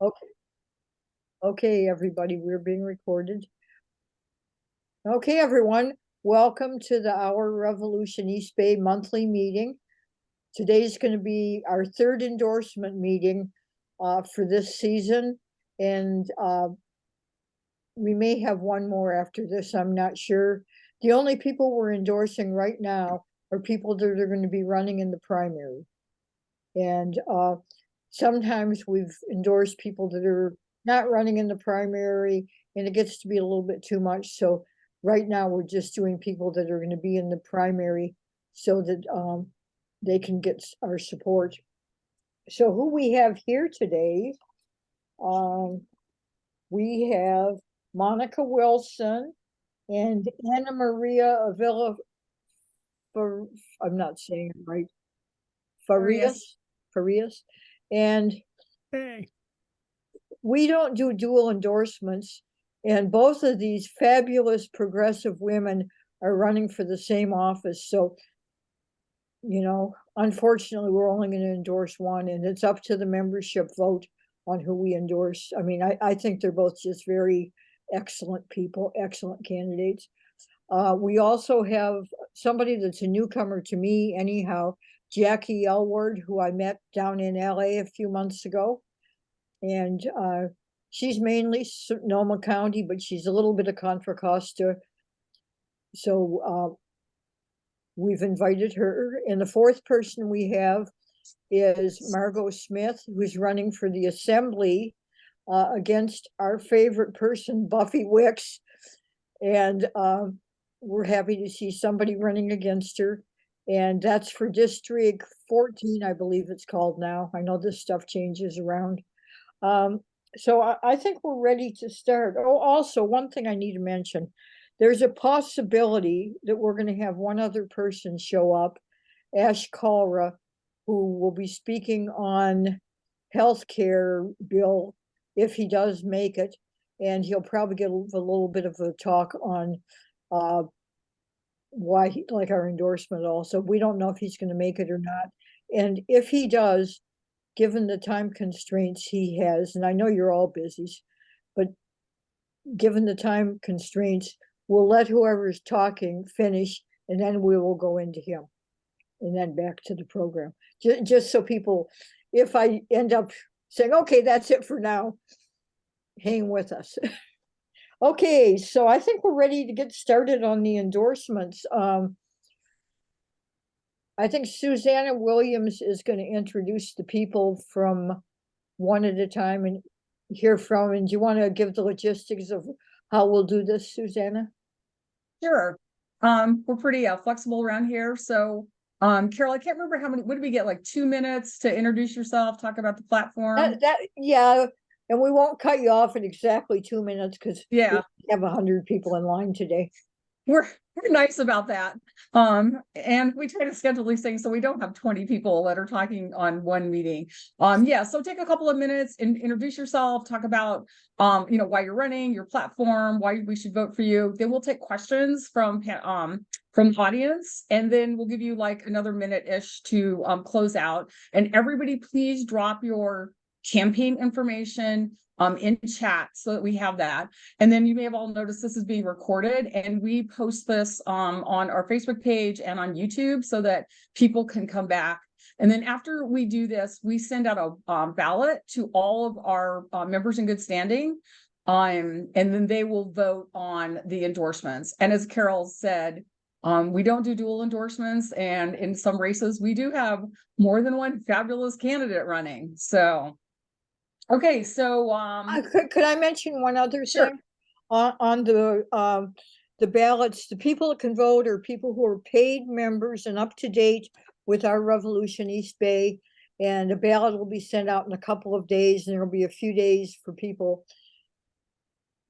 Okay, okay, everybody, we're being recorded. Okay, everyone, welcome to the Our Revolution East Bay monthly meeting. Today's going to be our third endorsement meeting for this season, and we may have one more after this, I'm not sure. The only people we're endorsing right now are people that are going to be running in the primary. And sometimes we've endorsed people that are not running in the primary, and it gets to be a little bit too much. So right now we're just doing people that are going to be in the primary so that they can get our support. So who we have here today, we have Monica Wilson and Anamarie Avila, for I'm not saying it right, Farias, Farias, and Hey. we don't do dual endorsements, and both of these fabulous progressive women are running for the same office. So, unfortunately, we're only going to endorse one, and it's up to the membership vote on who we endorse. I mean, I think they're both just very excellent people, excellent candidates. We also have somebody that's a newcomer to me, anyhow, Jackie Elward, who I met down in LA a few months ago. And she's mainly Sonoma County, but she's a little bit of Contra Costa. So we've invited her. And the fourth person we have is Margo Smith, who's running for the Assembly against our favorite person, Buffy Wicks. And we're happy to see somebody running against her. And that's for District 14, I believe it's called now. I know this stuff changes around. So I think we're ready to start. Oh, also, one thing I need to mention, there's a possibility that we're going to have one other person show up, Ash Kalra, who will be speaking on healthcare bill if he does make it. And he'll probably get a little bit of a talk on why he, like our endorsement also. We don't know if he's going to make it or not. And if he does, given the time constraints he has, and I know you're all busy, but given the time constraints, we'll let whoever's talking finish, and then we will go into him, and then back to the program. Just so people, if I end up saying, okay, that's it for now, hang with us. Okay, so I think we're ready to get started on the endorsements. I think Susanna Williams is going to introduce the people from one at a time and hear from. And do you want to give the logistics of how we'll do this, Susanna? Sure. We're pretty flexible around here. So, Carol, I can't remember how many, what did we get? Like 2 minutes to introduce yourself, talk about the platform? Yeah, and we won't cut you off in exactly 2 minutes because we have 100 people in line today. We're nice about that. And we try to schedule these things so we don't have 20 people that are talking on one meeting. So take a couple of minutes and introduce yourself, talk about why you're running, your platform, why we should vote for you. Then we'll take questions from the audience, and then we'll give you like another minute-ish to close out. And everybody, please drop your campaign information in chat so that we have that. And then you may have all noticed this is being recorded, and we post this on our Facebook page and on YouTube so that people can come back. And then after we do this, we send out a ballot to all of our members in good standing. And then they will vote on the endorsements. And as Carol said, we don't do dual endorsements. And in some races, we do have more than one fabulous candidate running. So okay, so could I mention one other sure. thing on the ballots? The people that can vote are people who are paid members and up to date with our Revolution East Bay, and a ballot will be sent out in a couple of days, and there'll be a few days for people,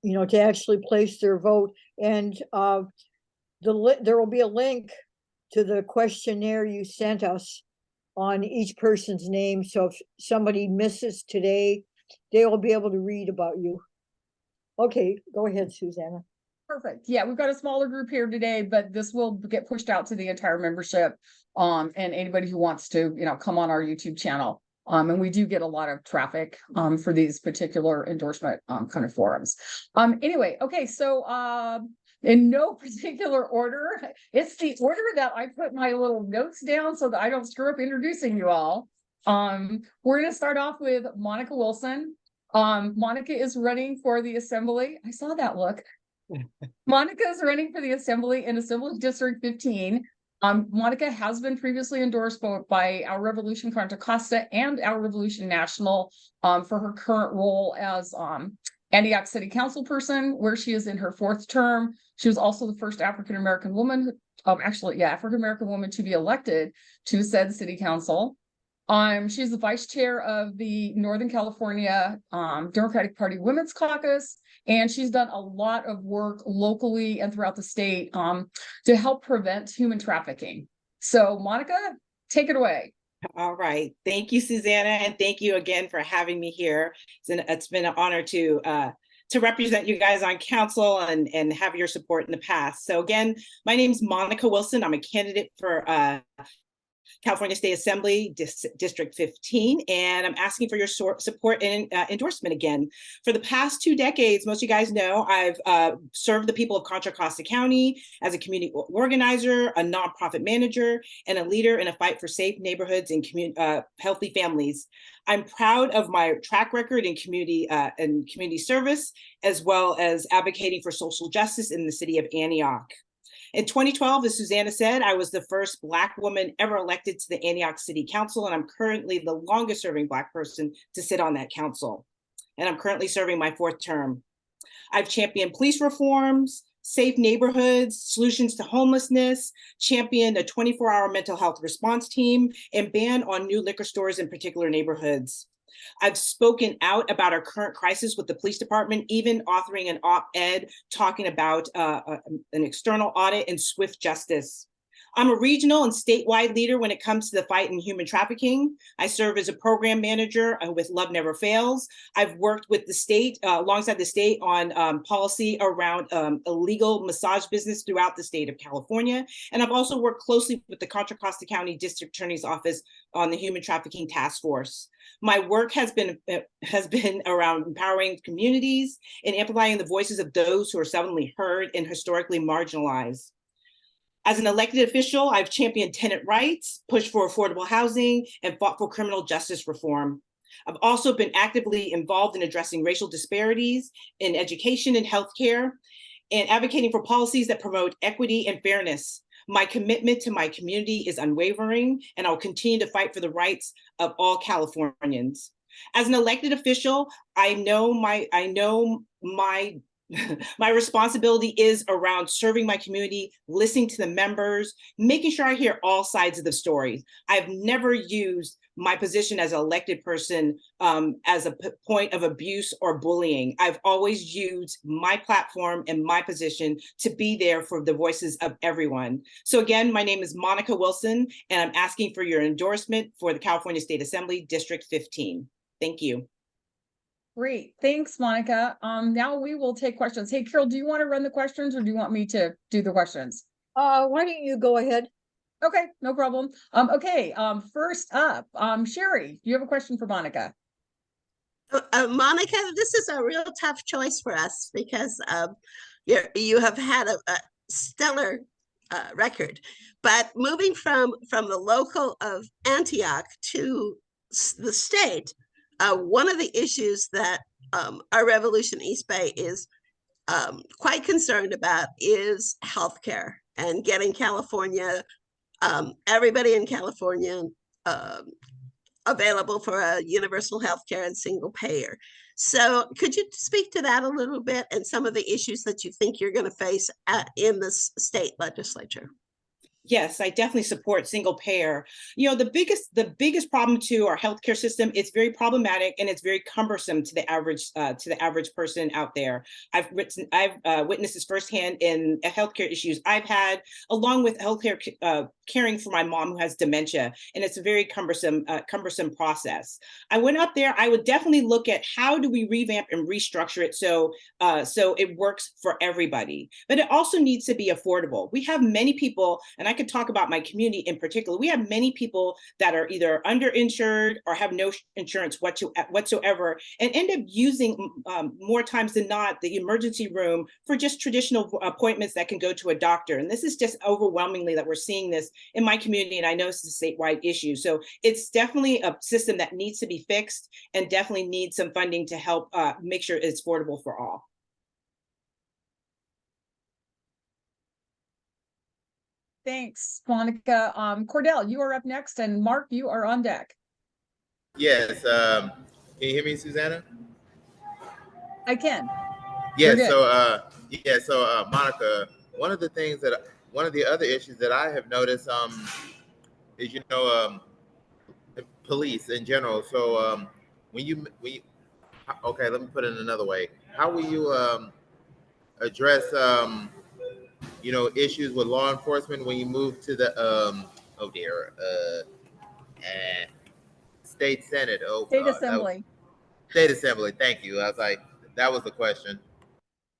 to actually place their vote. And there will be a link to the questionnaire you sent us on each person's name. So if somebody misses today, they will be able to read about you. Okay, go ahead, Susanna. Perfect. Yeah, we've got a smaller group here today, but this will get pushed out to the entire membership and anybody who wants to, come on our YouTube channel. And we do get a lot of traffic for these particular endorsement kind of forums. Anyway, okay, so in no particular order, it's the order that I put my little notes down so that I don't screw up introducing you all. We're going to start off with Monica Wilson. Monica is running for the assembly. I saw that look. Monica is running for the assembly in Assembly District 15. Monica has been previously endorsed both by Our Revolution Contra Costa and Our Revolution National for her current role as Antioch City Council person, where she is in her 4th term. She was also the first African-American woman, African-American woman to be elected to said city council. She's the vice chair of the Northern California Democratic Party Women's Caucus, and she's done a lot of work locally and throughout the state to help prevent human trafficking. So, Monica, take it away. All right. Thank you, Susanna, and thank you again for having me here. It's been an honor to represent you guys on council and have your support in the past. So again, my name is Monica Wilson. I'm a candidate for California State Assembly, District 15, and I'm asking for your support and endorsement again. For the past 2 decades, most of you guys know, I've served the people of Contra Costa County as a community organizer, a nonprofit manager, and a leader in a fight for safe neighborhoods and healthy families. I'm proud of my track record in community service, as well as advocating for social justice in the city of Antioch. In 2012, as Susanna said, I was the first Black woman ever elected to the Antioch City Council, and I'm currently the longest serving Black person to sit on that council. And I'm currently serving my 4th term. I've championed police reforms, safe neighborhoods, solutions to homelessness, championed a 24-hour mental health response team, and ban on new liquor stores in particular neighborhoods. I've spoken out about our current crisis with the police department, even authoring an op-ed talking about an external audit and swift justice. I'm a regional and statewide leader when it comes to the fight in human trafficking. I serve as a program manager with Love Never Fails. I've worked with the state, alongside the state, on policy around illegal massage business throughout the state of California. And I've also worked closely with the Contra Costa County District Attorney's Office on the Human Trafficking Task Force. My work has been around empowering communities and amplifying the voices of those who are seldomly heard and historically marginalized. As an elected official, I've championed tenant rights, pushed for affordable housing, and fought for criminal justice reform. I've also been actively involved in addressing racial disparities in education and healthcare, and advocating for policies that promote equity and fairness. My commitment to my community is unwavering, and I'll continue to fight for the rights of all Californians. As an elected official, I know my my responsibility is around serving my community, listening to the members, making sure I hear all sides of the story. I've never used my position as an elected person as a point of abuse or bullying. I've always used my platform and my position to be there for the voices of everyone. So again, my name is Monica Wilson, and I'm asking for your endorsement for the California State Assembly, District 15. Thank you. Great. Thanks, Monica. Now we will take questions. Hey, Carol, do you want to run the questions or do you want me to do the questions? Why don't you go ahead? Okay, no problem. First up, Sherry, you have a question for Monica. Monica, this is a real tough choice for us because you have had a stellar record, but moving from the local of Antioch to the state, one of the issues that our Revolution East Bay is quite concerned about is healthcare and getting California, everybody in California available for a universal healthcare and single payer. So could you speak to that a little bit and some of the issues that you think you're going to face in the state legislature? Yes, I definitely support single payer. You know, the biggest problem to our healthcare system, it's very problematic and it's very cumbersome to the average person out there. I've witnessed this firsthand in healthcare issues I've had, along with healthcare caring for my mom who has dementia, and it's a very cumbersome process. I went up there. I would definitely look at how do we revamp and restructure it so it works for everybody, but it also needs to be affordable. We have many people, and I I could talk about my community in particular, we have many people that are either underinsured or have no insurance whatsoever, and end up using more times than not the emergency room for just traditional appointments that can go to a doctor. And this is just overwhelmingly that we're seeing this in my community, and I know it's a statewide issue. So it's definitely a system that needs to be fixed and definitely needs some funding to help make sure it's affordable for all. Thanks, Monica. Cordell, you are up next, and Mark, you are on deck. Yes. Can you hear me, Susanna? I can. Yes. You're good. So Monica, one of the other issues that I have noticed is the police in general. So okay, let me put it another way. How will you address issues with law enforcement when you move to the state senate? Oh State God, Assembly. state assembly. Thank you. I was like, that was the question.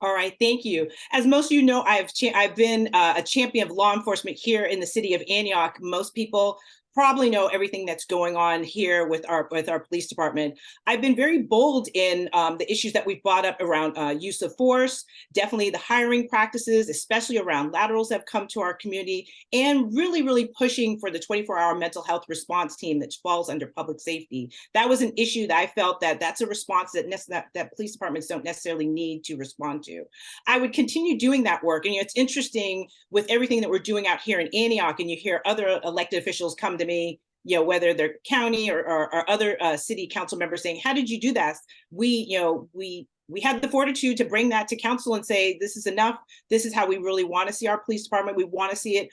All right, thank you. As most of you know, I've been a champion of law enforcement here in the city of Antioch. Most people probably know everything that's going on here with our police department. I've been very bold in the issues that we've brought up around use of force, definitely the hiring practices, especially around laterals that have come to our community, and really, really pushing for the 24-hour mental health response team that falls under public safety. That was an issue that I felt that's a response that police departments don't necessarily need to respond to. I would continue doing that work. And it's interesting with everything that we're doing out here in Antioch, and you hear other elected officials come to me, whether they're county or other city council members saying, how did you do that? We had the fortitude to bring that to council and say, this is enough. This is how we really want to see our police department. We want to see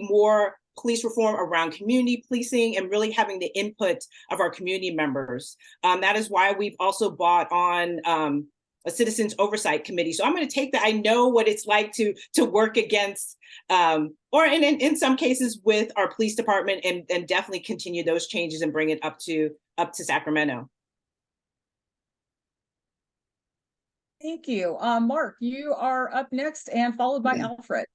more police reform around community policing and really having the input of our community members. That is why we've also brought on a citizens oversight committee. So I'm going to take that. I know what it's like to work against, or in some cases with our police department, and definitely continue those changes and bring it up to Sacramento. Thank you. Mark, you are up next, and followed by Alfred.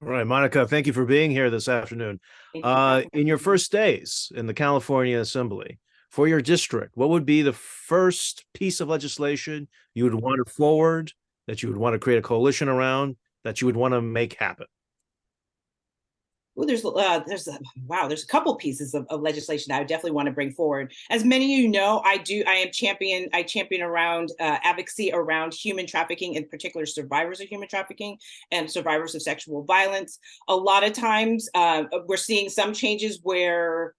All right, Monica, thank you for being here this afternoon. In your first days in the California Assembly, for your district, what would be the first piece of legislation you would want to forward, that you would want to create a coalition around, that you would want to make happen? Well, there's a couple pieces of legislation that I definitely want to bring forward. As many of you know, I champion around advocacy around human trafficking, in particular survivors of human trafficking and survivors of sexual violence. A lot of times we're seeing some changes where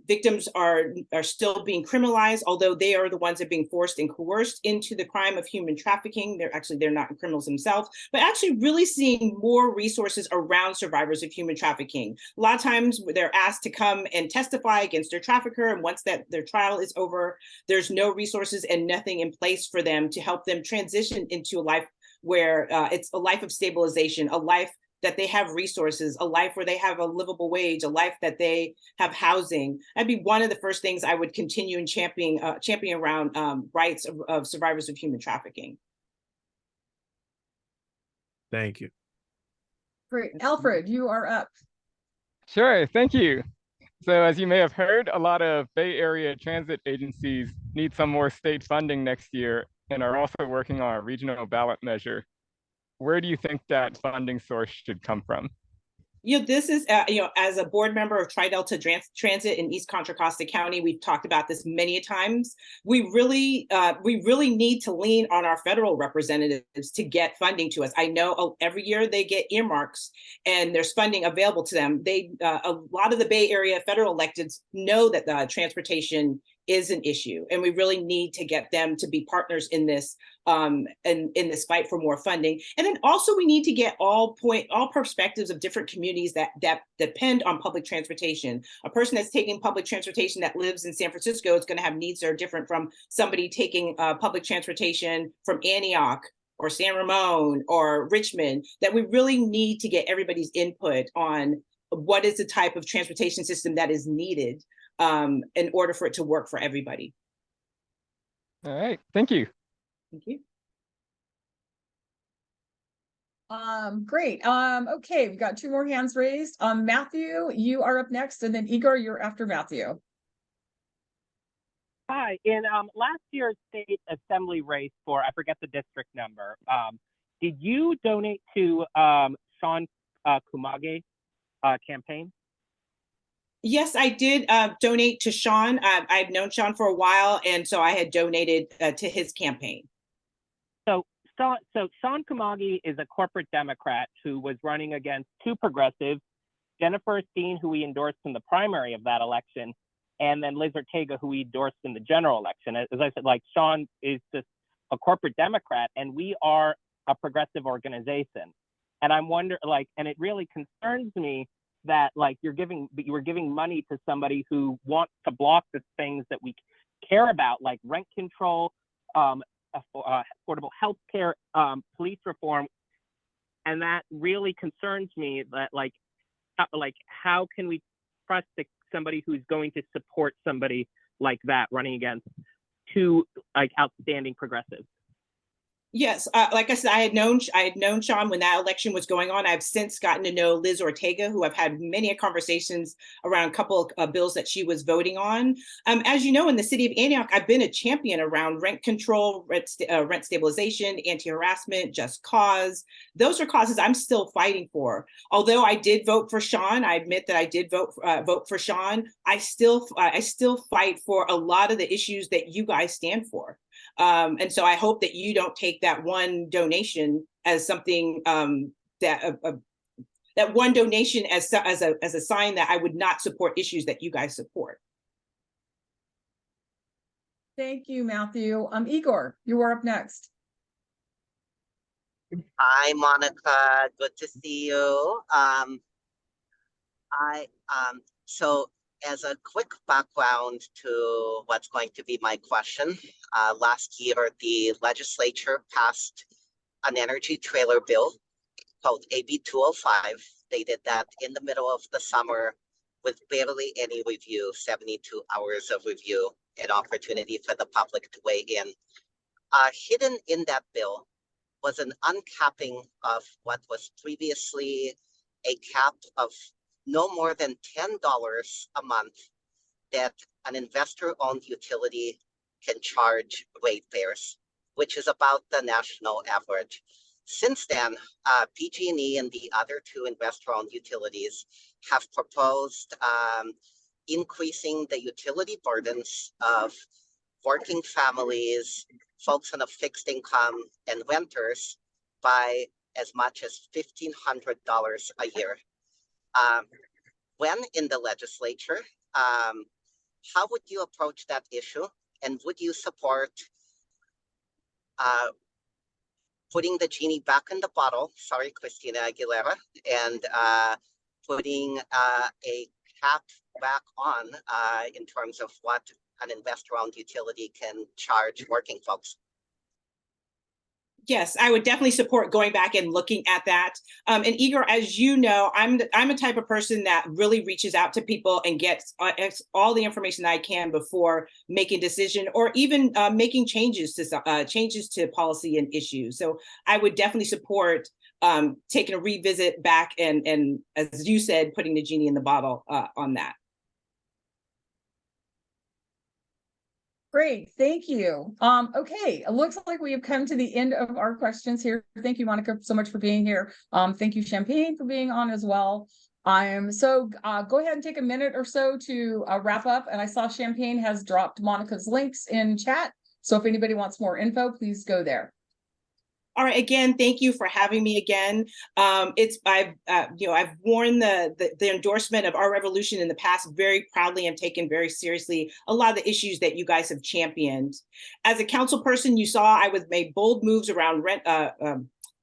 victims are still being criminalized, although they are the ones that are being forced and coerced into the crime of human trafficking. They're not criminals themselves, but actually really seeing more resources around survivors of human trafficking. A lot of times they're asked to come and testify against their trafficker, and once their trial is over, there's no resources and nothing in place for them to help them transition into a life where it's a life of stabilization, a life that they have resources, a life where they have a livable wage, a life that they have housing. That'd be one of the first things I would continue and champion around rights of survivors of human trafficking. Thank you. Great. Alfred, you are up. Sure, thank you. So as you may have heard, a lot of Bay Area transit agencies need some more state funding next year and are also working on a regional ballot measure. Where do you think that funding source should come from? This is, as a board member of Tri-Delta Transit in East Contra Costa County, we've talked about this many times. We really need to lean on our federal representatives to get funding to us. I know every year they get earmarks and there's funding available to them. A lot of the Bay Area federal electeds know that the transportation is an issue, and we really need to get them to be partners in this in this fight for more funding. And then also we need to get all perspectives of different communities that depend on public transportation. A person that's taking public transportation that lives in San Francisco is going to have needs that are different from somebody taking public transportation from Antioch or San Ramon or Richmond. That we really need to get everybody's input on what is the type of transportation system that is needed in order for it to work for everybody. All right, thank you. Thank you. Great. Okay, we got 2 more hands raised. Matthew, you are up next, and then Igor, you're after Matthew. Hi, in last year's state assembly race for, I forget the district number, did you donate to Sean Kumage campaign? Yes, I did donate to Sean. I've known Sean for a while, and so I had donated to his campaign. So Sean Kumage is a corporate Democrat who was running against 2 progressives, Jennifer Steen, who we endorsed in the primary of that election, and then Liz Ortega, who we endorsed in the general election. As I said, like, Sean is just a corporate Democrat, and we are a progressive organization. And I'm wondering, like, and it really concerns me that, like, you were giving money to somebody who wants to block the things that we care about, like rent control, affordable health care, police reform. And that really concerns me, that how can we trust somebody who's going to support somebody like that running against 2 like outstanding progressives? Yes, like I said, I had known Sean when that election was going on. I've since gotten to know Liz Ortega, who I've had many conversations around a couple of bills that she was voting on. As you know, in the city of Antioch, I've been a champion around rent control, rent stabilization, anti-harassment, just cause. Those are causes I'm still fighting for. Although I did vote for Sean, I admit that I did vote for Sean. I still fight for a lot of the issues that you guys stand for. And so I hope that you don't take that one donation as something that one donation as a sign that I would not support issues that you guys support. Thank you, Matthew. Igor, you are up next. Hi, Monica. Good to see you. So as a quick background to what's going to be my question, last year the legislature passed an energy trailer bill called AB 205. They did that in the middle of the summer with barely any review, 72 hours of review, an opportunity for the public to weigh in. Hidden in that bill was an uncapping of what was previously a cap of no more than $10 a month that an investor-owned utility can charge ratepayers, which is about the national average. Since then, PG&E and the other 2 investor-owned utilities have proposed increasing the utility burdens of working families, folks on a fixed income, and renters by as much as $1,500 a year. When in the legislature, how would you approach that issue? And would you support putting the genie back in the bottle, sorry, Christina Aguilera, and putting a cap back on in terms of what an investor-owned utility can charge working folks? Yes, I would definitely support going back and looking at that. And Igor, as you know, I'm a type of person that really reaches out to people and gets all the information that I can before making a decision, or even making changes to policy and issues. So I would definitely support taking a revisit back and as you said, putting the genie in the bottle on that. Great, thank you. Okay, it looks like we have come to the end of our questions here. Thank you, Monica, so much for being here. Thank you, Champagne, for being on as well. So go ahead and take a minute or so to wrap up. And I saw Champagne has dropped Monica's links in chat. So if anybody wants more info, please go there. All right. Again, thank you for having me again. I've worn the endorsement of our revolution in the past very proudly and taken very seriously a lot of the issues that you guys have championed. As a council person, you saw I made bold moves around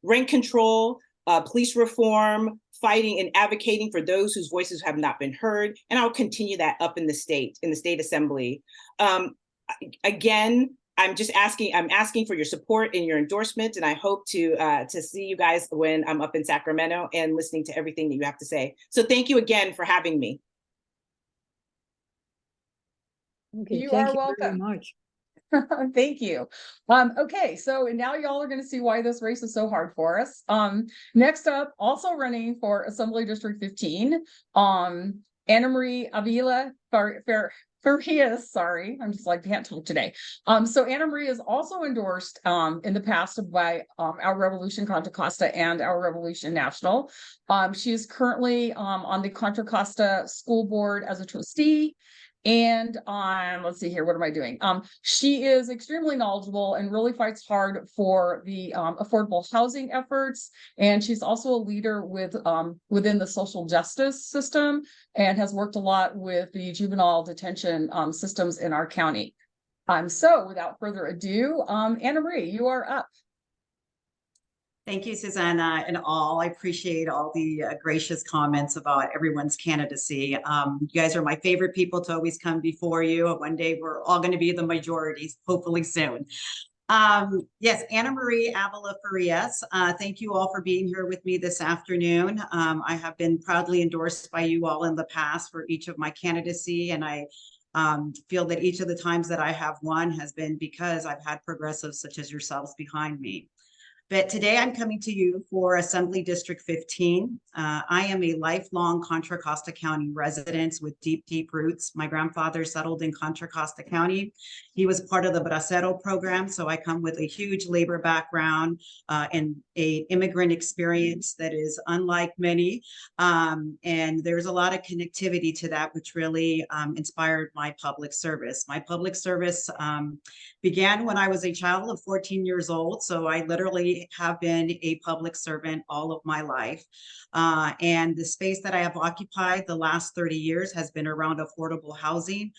rent control, police reform, fighting and advocating for those whose voices have not been heard, and I'll continue that up in the state assembly. Again, I'm asking for your support and your endorsement, and I hope to see you guys when I'm up in Sacramento and listening to everything that you have to say. So thank you again for having me. Okay, You thank are you very welcome. much. Thank you. Okay, so now y'all are going to see why this race is so hard for us. Next up, also running for Assembly District 15, Anamarie Avila Farias, sorry, I'm just like, can't talk today. So Anamarie is also endorsed in the past by Our Revolution Contra Costa and Our Revolution National. She is currently on the Contra Costa School Board as a trustee. And let's see here, what am I doing? She is extremely knowledgeable and really fights hard for the affordable housing efforts. And she's also a leader within the social justice system and has worked a lot with the juvenile detention systems in our county. So without further ado, Anamarie, you are up. Thank you, Susanna, and all. I appreciate all the gracious comments about everyone's candidacy. You guys are my favorite people to always come before you. One day we're all going to be the majorities, hopefully soon. Yes, Anamarie Avila Farias, thank you all for being here with me this afternoon. I have been proudly endorsed by you all in the past for each of my candidacy, and I feel that each of the times that I have won has been because I've had progressives such as yourselves behind me. But today I'm coming to you for Assembly District 15. I am a lifelong Contra Costa County resident with deep, deep roots. My grandfather settled in Contra Costa County. He was part of the Bracero program, so I come with a huge labor background and an immigrant experience that is unlike many. And there's a lot of connectivity to that, which really inspired my public service. My public service began when I was a child of 14 years old, so I literally have been a public servant all of my life. And the space that I have occupied the last 30 years has been around affordable housing.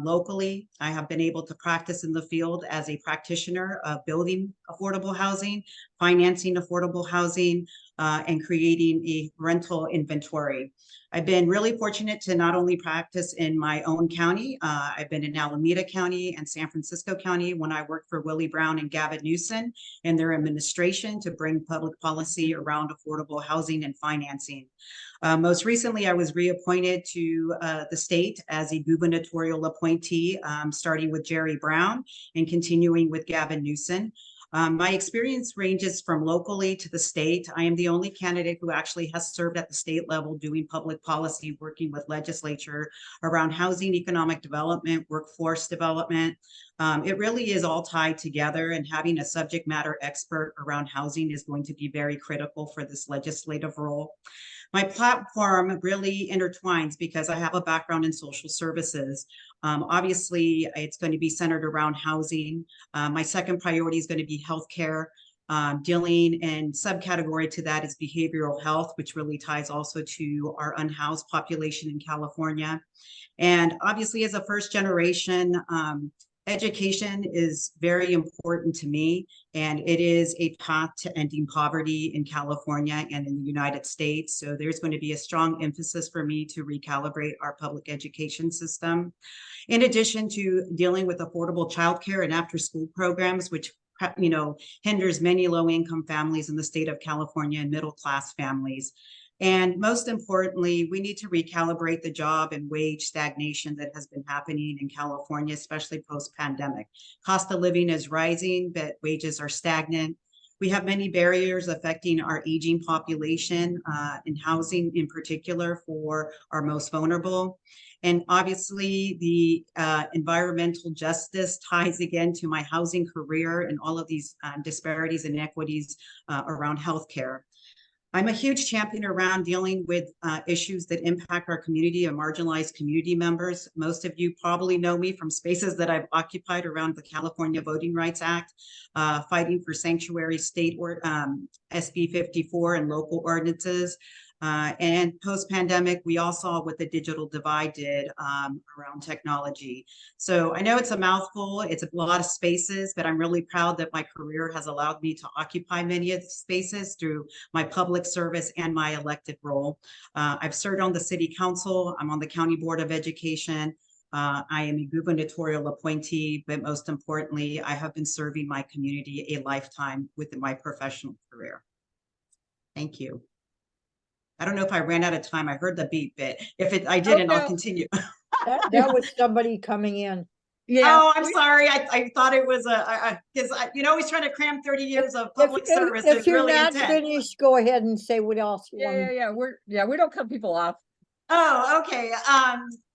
Locally, I have been able to practice in the field as a practitioner of building affordable housing, financing affordable housing, and creating a rental inventory. I've been really fortunate to not only practice in my own county, I've been in Alameda County and San Francisco County when I worked for Willie Brown and Gavin Newsom in their administration to bring public policy around affordable housing and financing. Most recently, I was reappointed to the state as a gubernatorial appointee, starting with Jerry Brown and continuing with Gavin Newsom. My experience ranges from locally to the state. I am the only candidate who actually has served at the state level doing public policy, working with legislature around housing, economic development, workforce development. It really is all tied together, and having a subject matter expert around housing is going to be very critical for this legislative role. My platform really intertwines because I have a background in social services. Obviously, it's going to be centered around housing. My second priority is going to be healthcare. Dealing and subcategory to that is behavioral health, which really ties also to our unhoused population in California. And obviously, as a first generation, education is very important to me, and it is a path to ending poverty in California and in the United States. So there's going to be a strong emphasis for me to recalibrate our public education system. In addition to dealing with affordable childcare and after-school programs, which hinders many low-income families in the state of California and middle-class families. And most importantly, we need to recalibrate the job and wage stagnation that has been happening in California, especially post-pandemic. Cost of living is rising, but wages are stagnant. We have many barriers affecting our aging population in housing in particular for our most vulnerable. And obviously the environmental justice ties again to my housing career and all of these disparities and inequities around healthcare. I'm a huge champion around dealing with issues that impact our community and marginalized community members. Most of you probably know me from spaces that I've occupied around the California Voting Rights Act, fighting for sanctuary state or SB 54 and local ordinances. And post-pandemic, we all saw what the digital divide did around technology. So I know it's a mouthful, it's a lot of spaces, but I'm really proud that my career has allowed me to occupy many of the spaces through my public service and my elected role. I've served on the city council, I'm on the county board of education. I am a gubernatorial appointee, but most importantly, I have been serving my community a lifetime within my professional career. Thank you. I don't know if I ran out of time. I heard the beep, but if I didn't, I'll continue. That was somebody coming in. Yeah. Oh, I'm sorry. I thought it was because always trying to cram 30 years of public service. If Is you're really not intense. finished, go ahead and say what else you want. We don't cut people off. Oh, okay.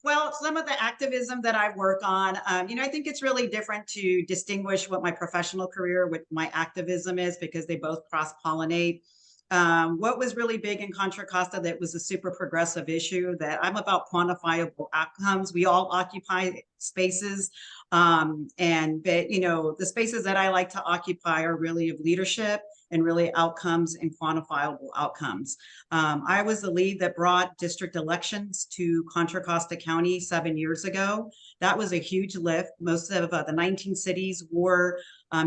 Well, some of the activism that I work on, I think it's really different to distinguish what my professional career with my activism is, because they both cross-pollinate. What was really big in Contra Costa that was a super progressive issue that I'm about quantifiable outcomes. We all occupy spaces. The spaces that I like to occupy are really of leadership and really outcomes and quantifiable outcomes. I was the lead that brought district elections to Contra Costa County 7 years ago. That was a huge lift. Most of the 19 cities were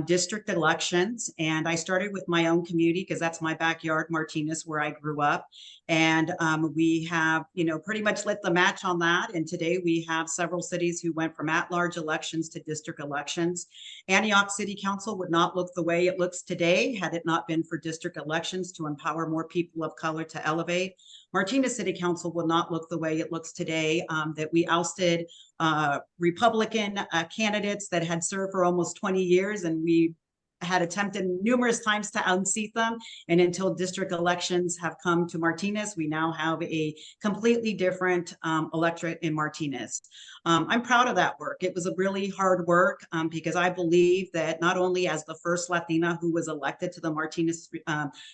district elections. And I started with my own community because that's my backyard, Martinez, where I grew up. And we have, pretty much lit the match on that. And today we have several cities who went from at-large elections to district elections. Antioch City Council would not look the way it looks today had it not been for district elections to empower more people of color to elevate. Martinez City Council will not look the way it looks today, that we ousted Republican candidates that had served for almost 20 years, and we had attempted numerous times to unseat them. And until district elections have come to Martinez, we now have a completely different electorate in Martinez. I'm proud of that work. It was a really hard work because I believe that not only as the first Latina who was elected to the Martinez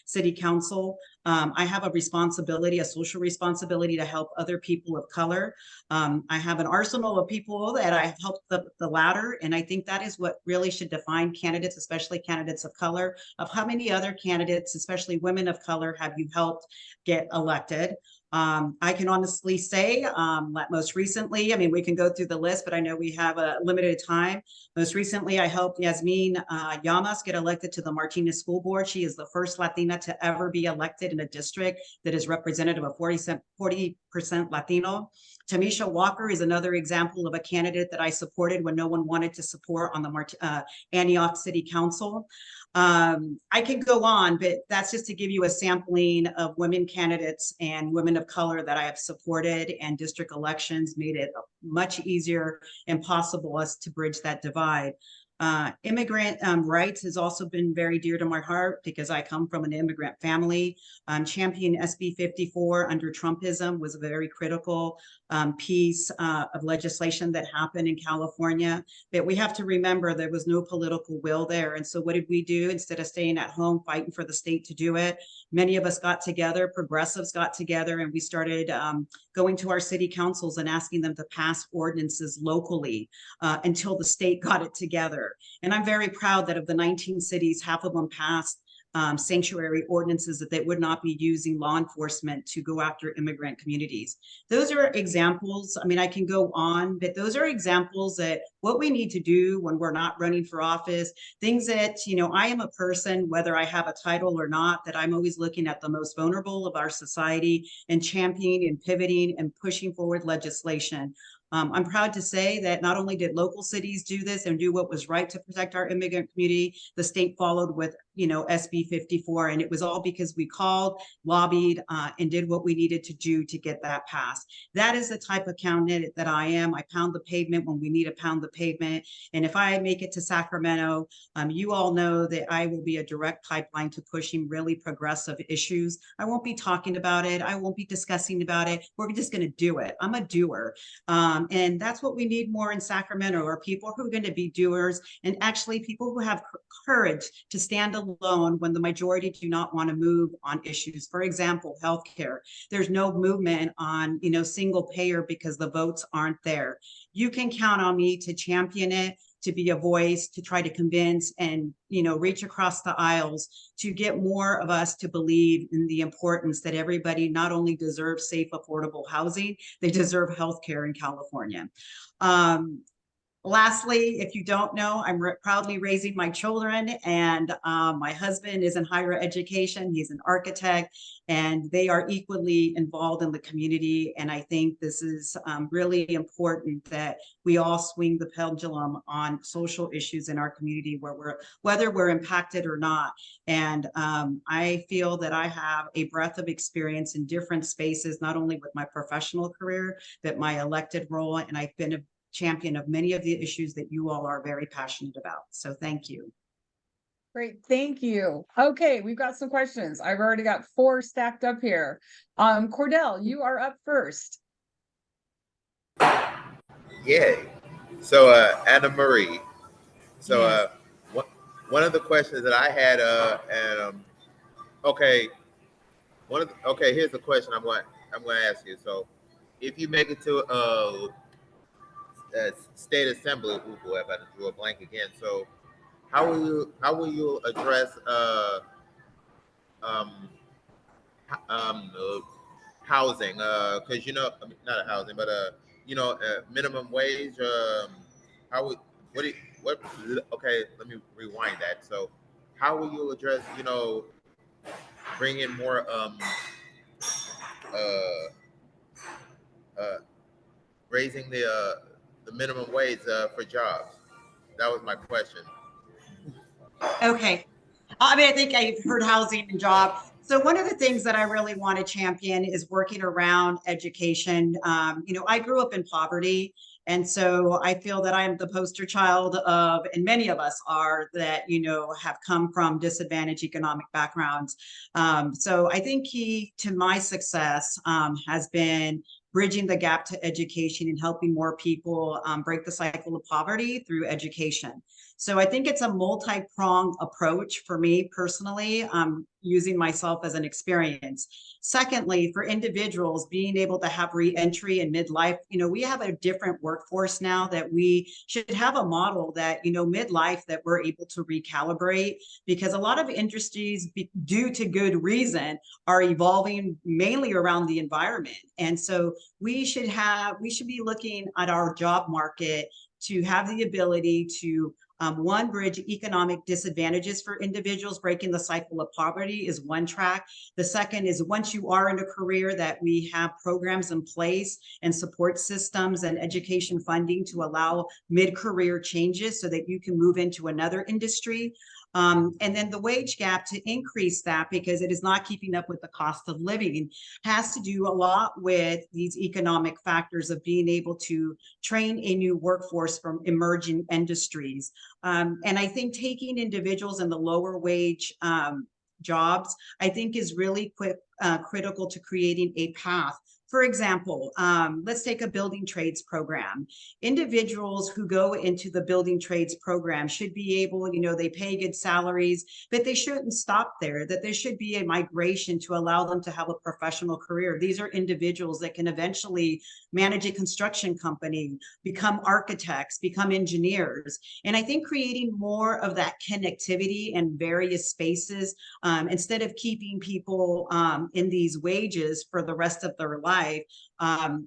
City Council, I have a responsibility, a social responsibility to help other people of color. I have an arsenal of people that I helped the ladder. And I think that is what really should define candidates, especially candidates of color, of how many other candidates, especially women of color, have you helped get elected. I can honestly say that most recently, we can go through the list, but I know we have a limited time. Most recently, I helped Yasmin Llamas get elected to the Martinez School Board. She is the first Latina to ever be elected in a district that is representative of 40% Latino. Tamisha Walker is another example of a candidate that I supported when no one wanted to support on the Antioch City Council. I can go on, but that's just to give you a sampling of women candidates and women of color that I have supported, and district elections made it much easier and possible us to bridge that divide. Immigrant rights has also been very dear to my heart because I come from an immigrant family. Champion SB 54 under Trumpism was a very critical piece of legislation that happened in California. But we have to remember there was no political will there. And so what did we do? Instead of staying at home fighting for the state to do it, many of us got together, progressives got together, and we started going to our city councils and asking them to pass ordinances locally until the state got it together. And I'm very proud that of the 19 cities, half of them passed sanctuary ordinances that they would not be using law enforcement to go after immigrant communities. Those are examples. I can go on, but those are examples that what we need to do when we're not running for office, things that, I am a person, whether I have a title or not, that I'm always looking at the most vulnerable of our society and championing and pivoting and pushing forward legislation. I'm proud to say that not only did local cities do this and do what was right to protect our immigrant community, the state followed with, SB 54. And it was all because we called, lobbied, and did what we needed to do to get that passed. That is the type of candidate that I am. I pound the pavement when we need to pound the pavement. And if I make it to Sacramento, you all know that I will be a direct pipeline to pushing really progressive issues. I won't be talking about it. I won't be discussing about it. We're just going to do it. I'm a doer. And that's what we need more in Sacramento, are people who are going to be doers, and actually people who have courage to stand alone when the majority do not want to move on issues. For example, healthcare. There's no movement on, single payer because the votes aren't there. You can count on me to champion it, to be a voice, to try to convince and, reach across the aisles to get more of us to believe in the importance that everybody not only deserves safe, affordable housing, they deserve healthcare in California. Lastly, if you don't know, I'm proudly raising my children, and my husband is in higher education. He's an architect, and they are equally involved in the community. And I think this is really important that we all swing the pendulum on social issues in our community, whether we're impacted or not. And I feel that I have a breadth of experience in different spaces, not only with my professional career, but my elected role. And I've been champion of many of the issues that you all are very passionate about. So thank you. Great, thank you. Okay, we've got some questions. I've already got 4 stacked up here. Cordell, you are up first. Yay. So, Anamarie. So, Yes. one of the questions that I had, okay, here's the question I'm going to ask you. So, if you make it to state assembly, oh boy, I drew a blank again. So, how will you address um, housing? Because I mean, not housing, but minimum wage. How would what? What? Okay, let me rewind that. So, how will you address bring in more uh, uh, raising the minimum wage for jobs? That was my question. Okay. I mean, I think I've heard housing and job. So one of the things that I really want to champion is working around education. I grew up in poverty. And so I feel that I am the poster child of, and many of us are, that, have come from disadvantaged economic backgrounds. So I think key to my success has been bridging the gap to education and helping more people break the cycle of poverty through education. So I think it's a multi-pronged approach for me personally, using myself as an experience. Secondly, for individuals being able to have re-entry in midlife, we have a different workforce now that we should have a model that, midlife that we're able to recalibrate, because a lot of industries, due to good reason, are evolving mainly around the environment. And so we should be looking at our job market to have the ability to one, bridge economic disadvantages for individuals. Breaking the cycle of poverty is one track. The second is, once you are in a career, that we have programs in place and support systems and education funding to allow mid-career changes so that you can move into another industry. And then the wage gap, to increase that, because it is not keeping up with the cost of living, has to do a lot with these economic factors of being able to train a new workforce from emerging industries. And I think taking individuals in the lower wage jobs, I think, is really critical to creating a path. For example, let's take a building trades program. Individuals who go into the building trades program should be able, they pay good salaries, but they shouldn't stop there, that there should be a migration to allow them to have a professional career. These are individuals that can eventually manage a construction company, become architects, become engineers. And I think creating more of that connectivity in various spaces, instead of keeping people in these wages for the rest of their life,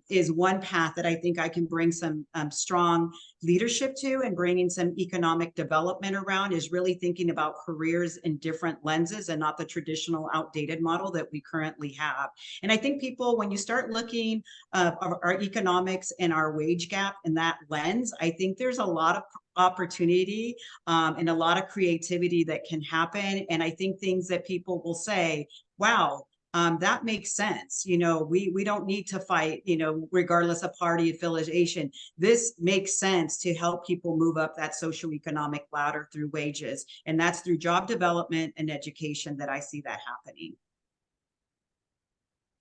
is one path that I think I can bring some strong leadership to, and bringing some economic development around, is really thinking about careers in different lenses and not the traditional outdated model that we currently have. And I think people, when you start looking at our economics and our wage gap in that lens, I think there's a lot of opportunity and a lot of creativity that can happen. And I think things that people will say, wow, that makes sense. We don't need to fight, regardless of party affiliation. This makes sense to help people move up that socioeconomic ladder through wages. And that's through job development and education that I see that happening.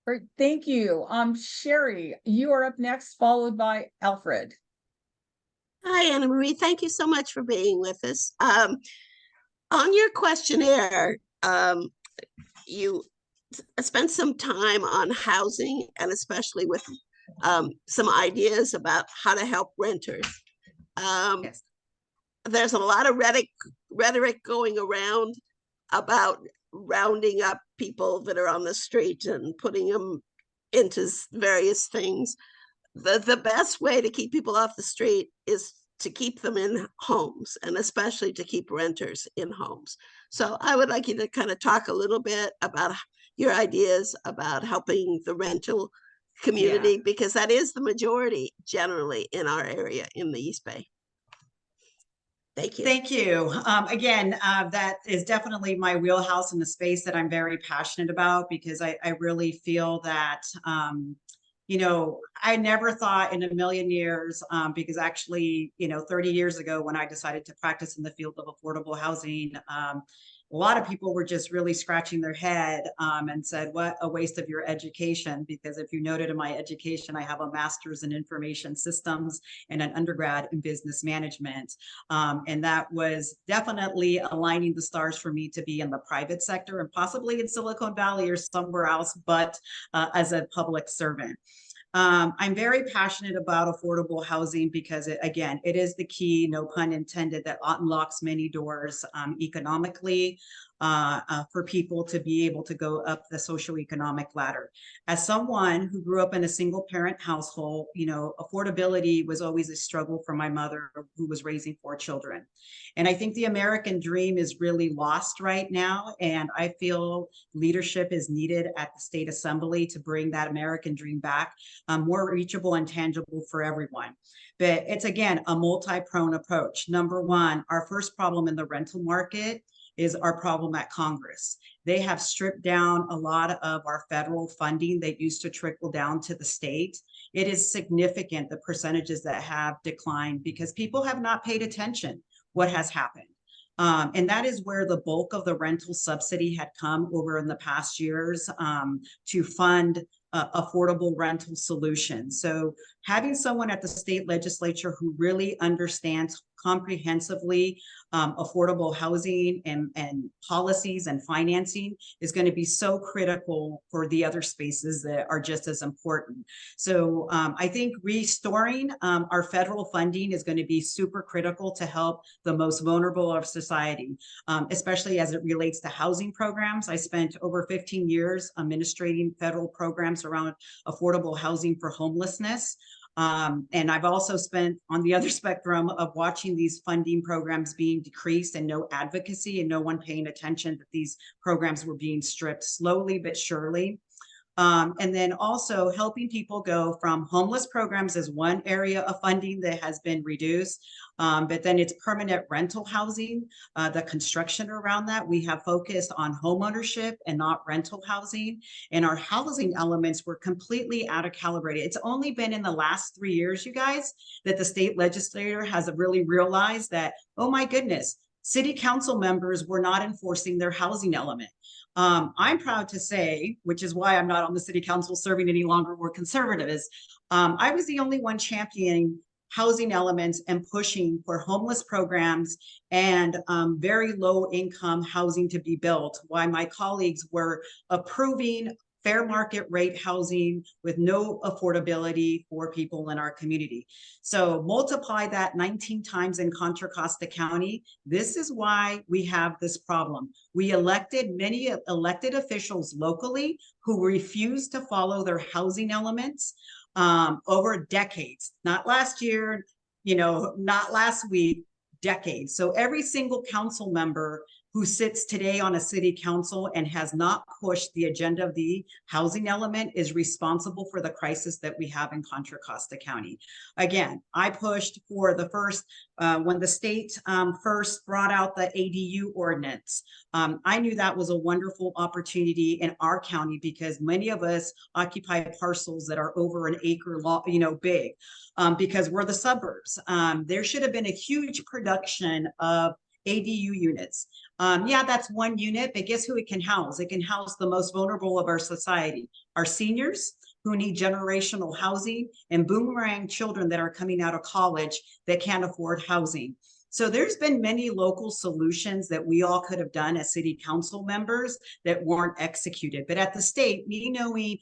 Great, thank you. Sherry, you are up next, followed by Alfred. Hi, Anamarie. Thank you so much for being with us. On your questionnaire, you spent some time on housing, and especially with some ideas about how to help renters. Yes. There's a lot of rhetoric going around about rounding up people that are on the street and putting them into various things. The best way to keep people off the street is to keep them in homes, and especially to keep renters in homes. So I would like you to kind of talk a little bit about your ideas about helping the rental community, because that is the majority generally in our area in the East Bay. Thank you. Thank you. Again, that is definitely my wheelhouse in the space that I'm very passionate about, because I really feel that, I never thought in a million years, because actually, 30 years ago when I decided to practice in the field of affordable housing, a lot of people were just really scratching their head and said, what a waste of your education. Because if you noted in my education, I have a master's in information systems and an undergrad in business management. And that was definitely aligning the stars for me to be in the private sector and possibly in Silicon Valley or somewhere else, but as a public servant. I'm very passionate about affordable housing because again, it is the key, no pun intended, that unlocks many doors economically for people to be able to go up the socioeconomic ladder. As someone who grew up in a single parent household, affordability was always a struggle for my mother who was raising 4 children. And I think the American dream is really lost right now. And I feel leadership is needed at the state assembly to bring that American dream back, more reachable and tangible for everyone. But it's, again, a multi-pronged approach. Number one, our first problem in the rental market is our problem at Congress. They have stripped down a lot of our federal funding that used to trickle down to the state. It is significant, the percentages that have declined, because people have not paid attention what has happened. And that is where the bulk of the rental subsidy had come over in the past years to fund affordable rental solutions. So having someone at the state legislature who really understands comprehensively affordable housing and policies and financing is going to be so critical for the other spaces that are just as important. So I think restoring our federal funding is going to be super critical to help the most vulnerable of society, especially as it relates to housing programs. I spent over 15 years administrating federal programs around affordable housing for homelessness. And I've also spent on the other spectrum of watching these funding programs being decreased and no advocacy and no one paying attention that these programs were being stripped slowly but surely. And then also helping people go from homeless programs as one area of funding that has been reduced, but then it's permanent rental housing, the construction around that. We have focused on homeownership and not rental housing, and our housing elements were completely out of calibrated. It's only been in the last 3 years, you guys, that the state legislature has really realized that, oh my goodness, city council members were not enforcing their housing element. I'm proud to say, which is why I'm not on the city council serving any longer, we're conservative, is I was the only one championing housing elements and pushing for homeless programs and very low income housing to be built, while my colleagues were approving fair market rate housing with no affordability for people in our community. So multiply that 19 times in Contra Costa County. This is why we have this problem. We elected many elected officials locally who refused to follow their housing elements over decades, not last year, not last week, decades. So every single council member who sits today on a city council and has not pushed the agenda of the housing element is responsible for the crisis that we have in Contra Costa County. Again, I pushed for the first, when the state first brought out the ADU ordinance. I knew that was a wonderful opportunity in our county because many of us occupy parcels that are over an acre long, big, because we're the suburbs. There should have been a huge production of ADU units. Yeah, that's one unit, but guess who it can house? It can house the most vulnerable of our society, our seniors who need generational housing and boomerang children that are coming out of college that can't afford housing. So there's been many local solutions that we all could have done as city council members that weren't executed. But at the state, me knowing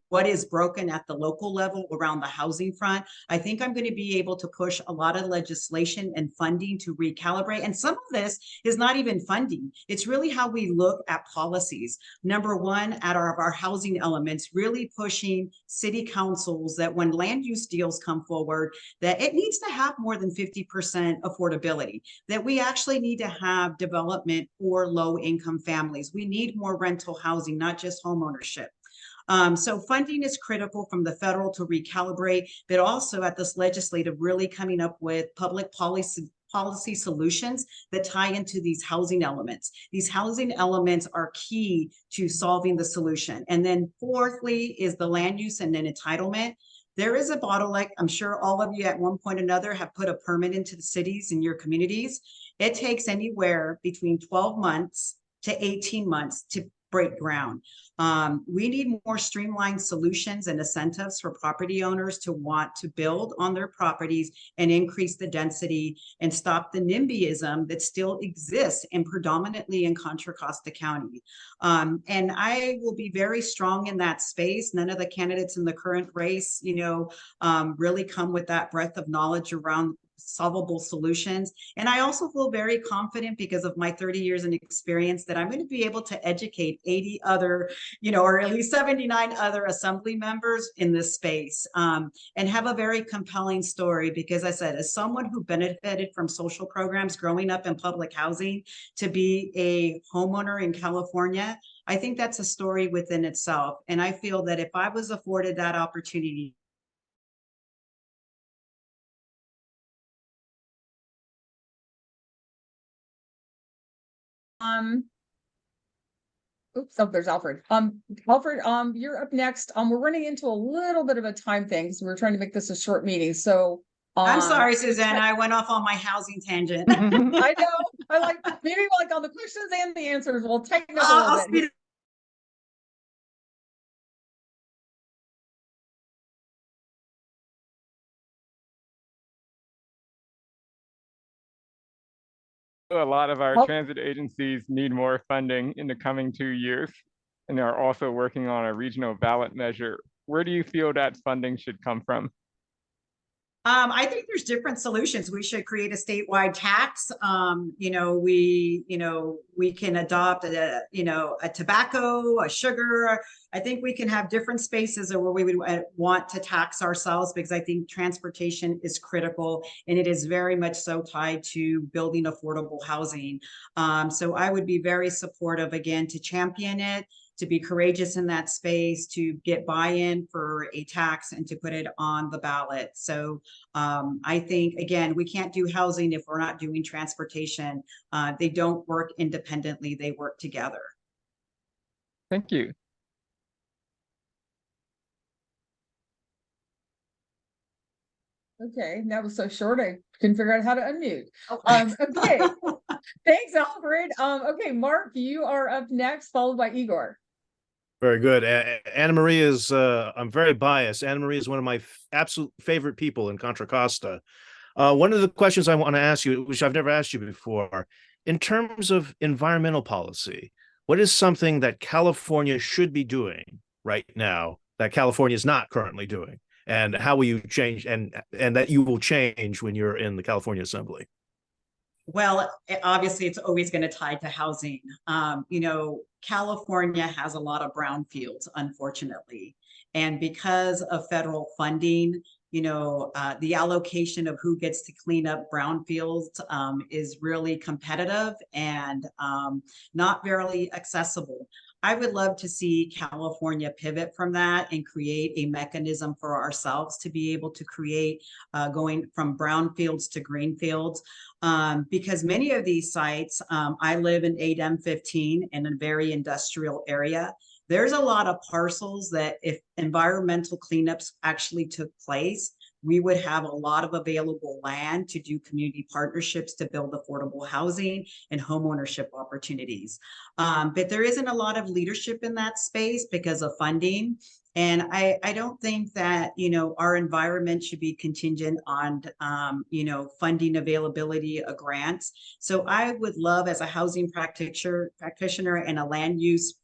what is broken at the local level around the housing front, I think I'm going to be able to push a lot of legislation and funding to recalibrate. And some of this is not even funding. It's really how we look at policies. Number one, at our housing elements, really pushing city councils that when land use deals come forward, that it needs to have more than 50% affordability. That we actually need to have development for low income families. We need more rental housing, not just home ownership. So funding is critical from the federal to recalibrate, but also at this legislative really coming up with public policy solutions that tie into these housing elements. These housing elements are key to solving the solution. And then fourthly is the land use and then entitlement. There is a bottleneck. I'm sure all of you at one point or another have put a permit into the cities and your communities. It takes anywhere between 12 months to 18 months to break ground. We need more streamlined solutions and incentives for property owners to want to build on their properties and increase the density and stop the NIMBYism that still exists and predominantly in Contra Costa County. And I will be very strong in that space. None of the candidates in the current race, really come with that breadth of knowledge around solvable solutions. And I also feel very confident because of my 30 years in experience that I'm going to be able to educate 80 other, or at least 79 other assembly members in this space, and have a very compelling story. Because I said, as someone who benefited from social programs growing up in public housing to be a homeowner in California, I think that's a story within itself. And I feel that if I was afforded that opportunity, oops, oh, there's Alfred. Alfred, you're up next. We're running into a little bit of a time thing, so we're trying to make this a short meeting. So I'm sorry, Susanna, I went off on my housing tangent. I know. I like maybe like on the questions and the answers. We'll tighten up a little I'll bit. speed A lot of our Well- transit agencies need more funding in the coming 2 years, and are also working on a regional ballot measure. Where do you feel that funding should come from? I think there's different solutions. We should create a statewide tax. We can adopt a tobacco, a sugar. I think we can have different spaces where we would want to tax ourselves, because I think transportation is critical and it is very much so tied to building affordable housing. So I would be very supportive, again, to champion it, to be courageous in that space, to get buy-in for a tax and to put it on the ballot. So I think, again, we can't do housing if we're not doing transportation. They don't work independently, they work together. Thank you. Okay, that was so short I couldn't figure out how to unmute. Okay. Thanks, Alfred. Okay, Mark, you are up next, followed by Igor. Very good. Anamarie is, I'm very biased. Anamarie is one of my absolute favorite people in Contra Costa. One of the questions I want to ask you, which I've never asked you before, in terms of environmental policy, what is something that California should be doing right now that California is not currently doing? And how will you change, and that you will change when you're in the California Assembly? Well, obviously, it's always going to tie to housing. California has a lot of brownfields, unfortunately. And because of federal funding, the allocation of who gets to clean up brownfields is really competitive and not very accessible. I would love to see California pivot from that and create a mechanism for ourselves to be able to create going from brownfields to greenfields. Because many of these sites, I live in ADEM 15 in a very industrial area. There's a lot of parcels that if environmental cleanups actually took place, we would have a lot of available land to do community partnerships to build affordable housing and homeownership opportunities. But there isn't a lot of leadership in that space because of funding. And I don't think that, our environment should be contingent on, funding availability of grants. So I would love, as a housing practitioner and a land use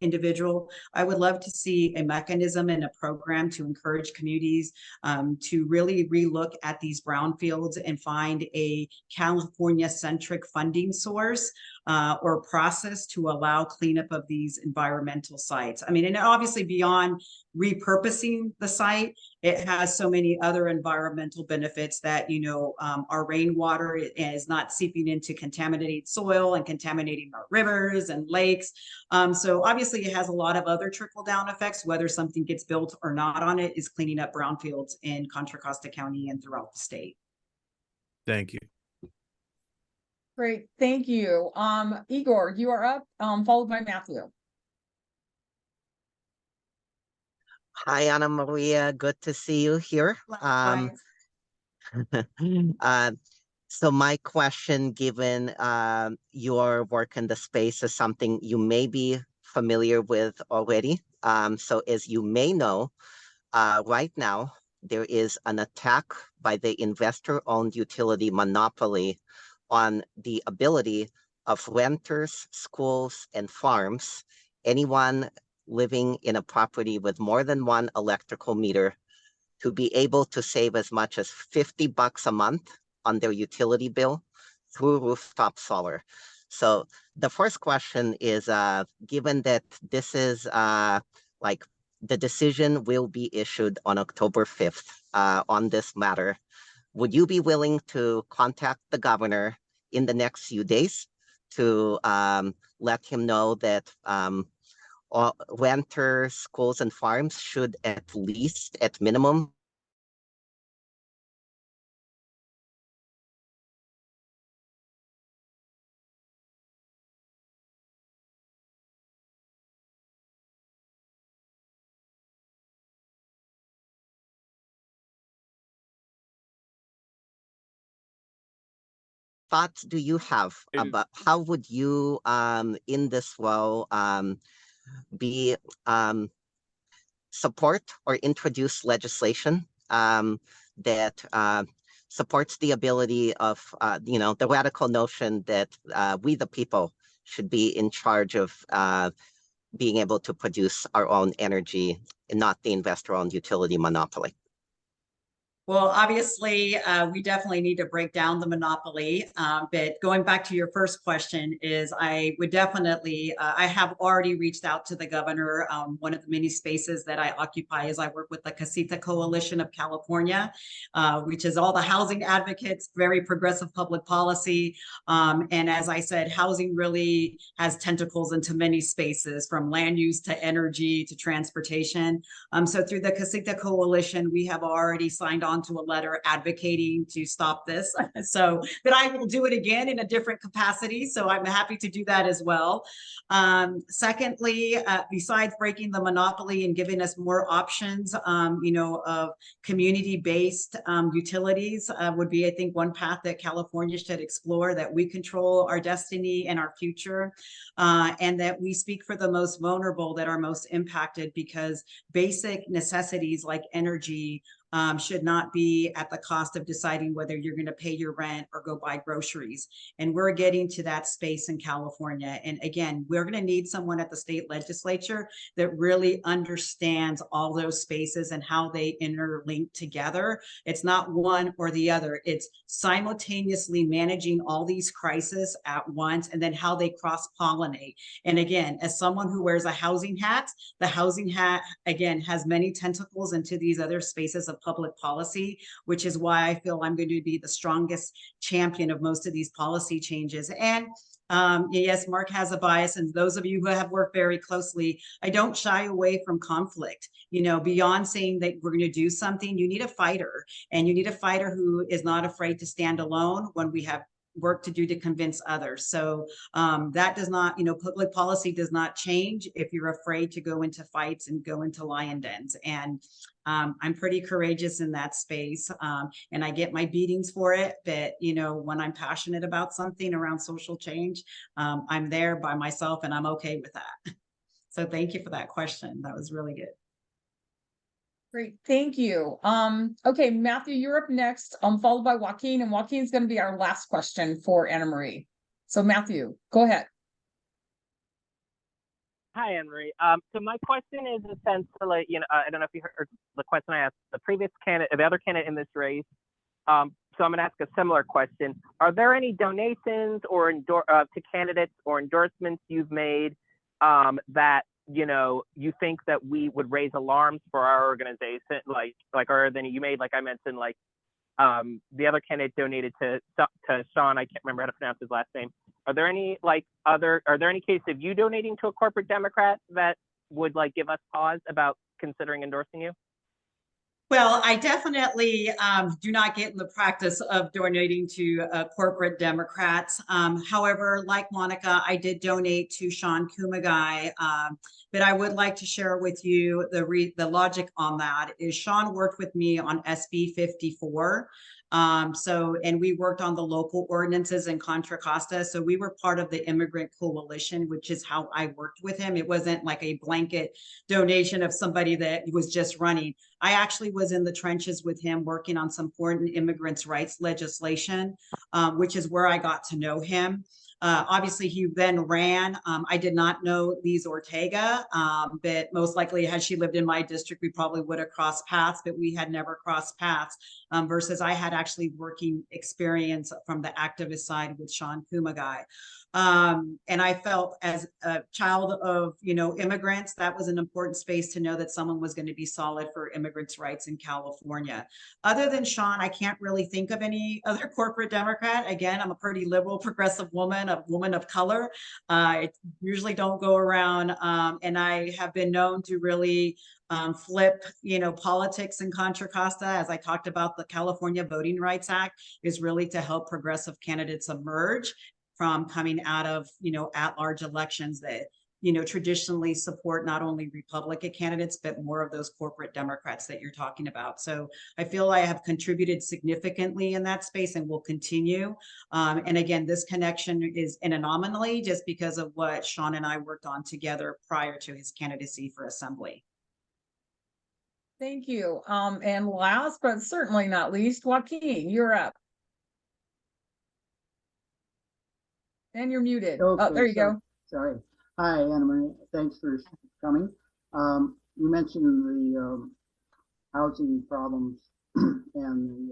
individual, I would love to see a mechanism and a program to encourage communities to really relook at these brownfields and find a California-centric funding source or process to allow cleanup of these environmental sites. I mean, and obviously beyond repurposing the site, it has so many other environmental benefits that, our rainwater is not seeping into contaminated soil and contaminating our rivers and lakes. So obviously it has a lot of other trickle down effects, whether something gets built or not on it is cleaning up brownfields in Contra Costa County and throughout the state. Thank you. Great, thank you. Igor, you are up, followed by Matthew. Hi, Anna Maria. Good to see you here. Uh, so my question, given your work in the space, is something you may be familiar with already. So as you may know, right now, there is an attack by the investor-owned utility monopoly on the ability of renters, schools, and farms, anyone living in a property with more than one electrical meter, to be able to save as much as $50 a month on their utility bill through rooftop solar. So the first question is, given that this is like the decision will be issued on October 5th on this matter, would you be willing to contact the governor in the next few days to let him know that renters, schools, and farms should at least, at minimum, thoughts do you have about how would you in this role be support or introduce legislation that supports the ability of the radical notion that we the people should be in charge of being able to produce our own energy and not the investor-owned utility monopoly? Well, obviously, we definitely need to break down the monopoly. But going back to your first question is I would definitely, I have already reached out to the governor. One of the many spaces that I occupy is I work with the Casita Coalition of California, which is all the housing advocates, very progressive public policy. And as I said, housing really has tentacles into many spaces, from land use to energy to transportation. So through the Casita Coalition, we have already signed on to a letter advocating to stop this. So, but I will do it again in a different capacity. So I'm happy to do that as well. Secondly, besides breaking the monopoly and giving us more options, of community-based utilities would be, I think, one path that California should explore, that we control our destiny and our future, and that we speak for the most vulnerable that are most impacted, because basic necessities like energy should not be at the cost of deciding whether you're going to pay your rent or go buy groceries. And we're getting to that space in California. And again, we're going to need someone at the state legislature that really understands all those spaces and how they interlink together. It's not one or the other. It's simultaneously managing all these crises at once, and then how they cross-pollinate. And again, as someone who wears a housing hat, the housing hat, again, has many tentacles into these other spaces of public policy, which is why I feel I'm going to be the strongest champion of most of these policy changes. And yes, Mark has a bias, and those of you who have worked very closely, I don't shy away from conflict. Beyond saying that we're going to do something, you need a fighter, and you need a fighter who is not afraid to stand alone when we have work to do to convince others. So that does not, public policy does not change if you're afraid to go into fights and go into lion dens. And I'm pretty courageous in that space, and I get my beatings for it. But when I'm passionate about something around social change, I'm there by myself, and I'm okay with that. So thank you for that question. That was really good. Great, thank you. Okay, Matthew, you're up next, followed by Joaquin, and Joaquin's going to be our last question for Anamarie. So Matthew, go ahead. Hi, Anamarie. So my question is essentially, I don't know if you heard the question I asked the previous candidate, the other candidate in this race. So I'm going to ask a similar question. Are there any donations or to candidates or endorsements you've made that you think that we would raise alarms for our organization? Like, or then you made, like I mentioned, like the other candidate donated to Sean. I can't remember how to pronounce his last name. Are there any cases of you donating to a corporate Democrat that would give us pause about considering endorsing you? Well, I definitely do not get in the practice of donating to corporate Democrats. However, like Monica, I did donate to Sean Kumagai, but I would like to share with you the logic on that is Sean worked with me on SB 54. And we worked on the local ordinances in Contra Costa. So we were part of the Immigrant Coalition, which is how I worked with him. It wasn't like a blanket donation of somebody that was just running. I actually was in the trenches with him working on some important immigrants' rights legislation, which is where I got to know him. Obviously, he then ran. I did not know Lise Ortega, but most likely, had she lived in my district, we probably would have crossed paths, but we had never crossed paths. Versus I had actually working experience from the activist side with Sean Kumagai. And I felt as a child of, immigrants, that was an important space to know that someone was going to be solid for immigrants' rights in California. Other than Sean, I can't really think of any other corporate Democrat. Again, I'm a pretty liberal, progressive woman, a woman of color. I usually don't go around, and I have been known to really flip, politics in Contra Costa. As I talked about, the California Voting Rights Act is really to help progressive candidates emerge from coming out of, at-large elections that, traditionally support not only Republican candidates, but more of those corporate Democrats that you're talking about. So I feel I have contributed significantly in that space and will continue. And again, this connection is an anomaly just because of what Sean and I worked on together prior to his candidacy for assembly. Thank you. And last but certainly not least, Joaquin, you're up. And you're muted. Okay, oh, there you go. Sorry. Hi, Anamarie. Thanks for coming. You mentioned the housing problems and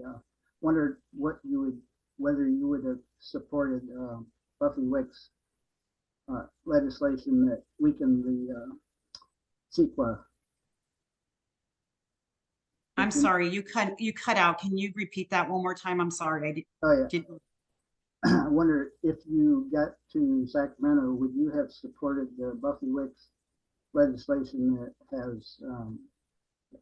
wondered whether you would have supported Buffy Wick's legislation that weakened the CEQA. I'm sorry, you cut out. Can you repeat that one more time? I'm sorry. I wonder if you got to Sacramento, would you have supported the Buffy Wick's legislation that has,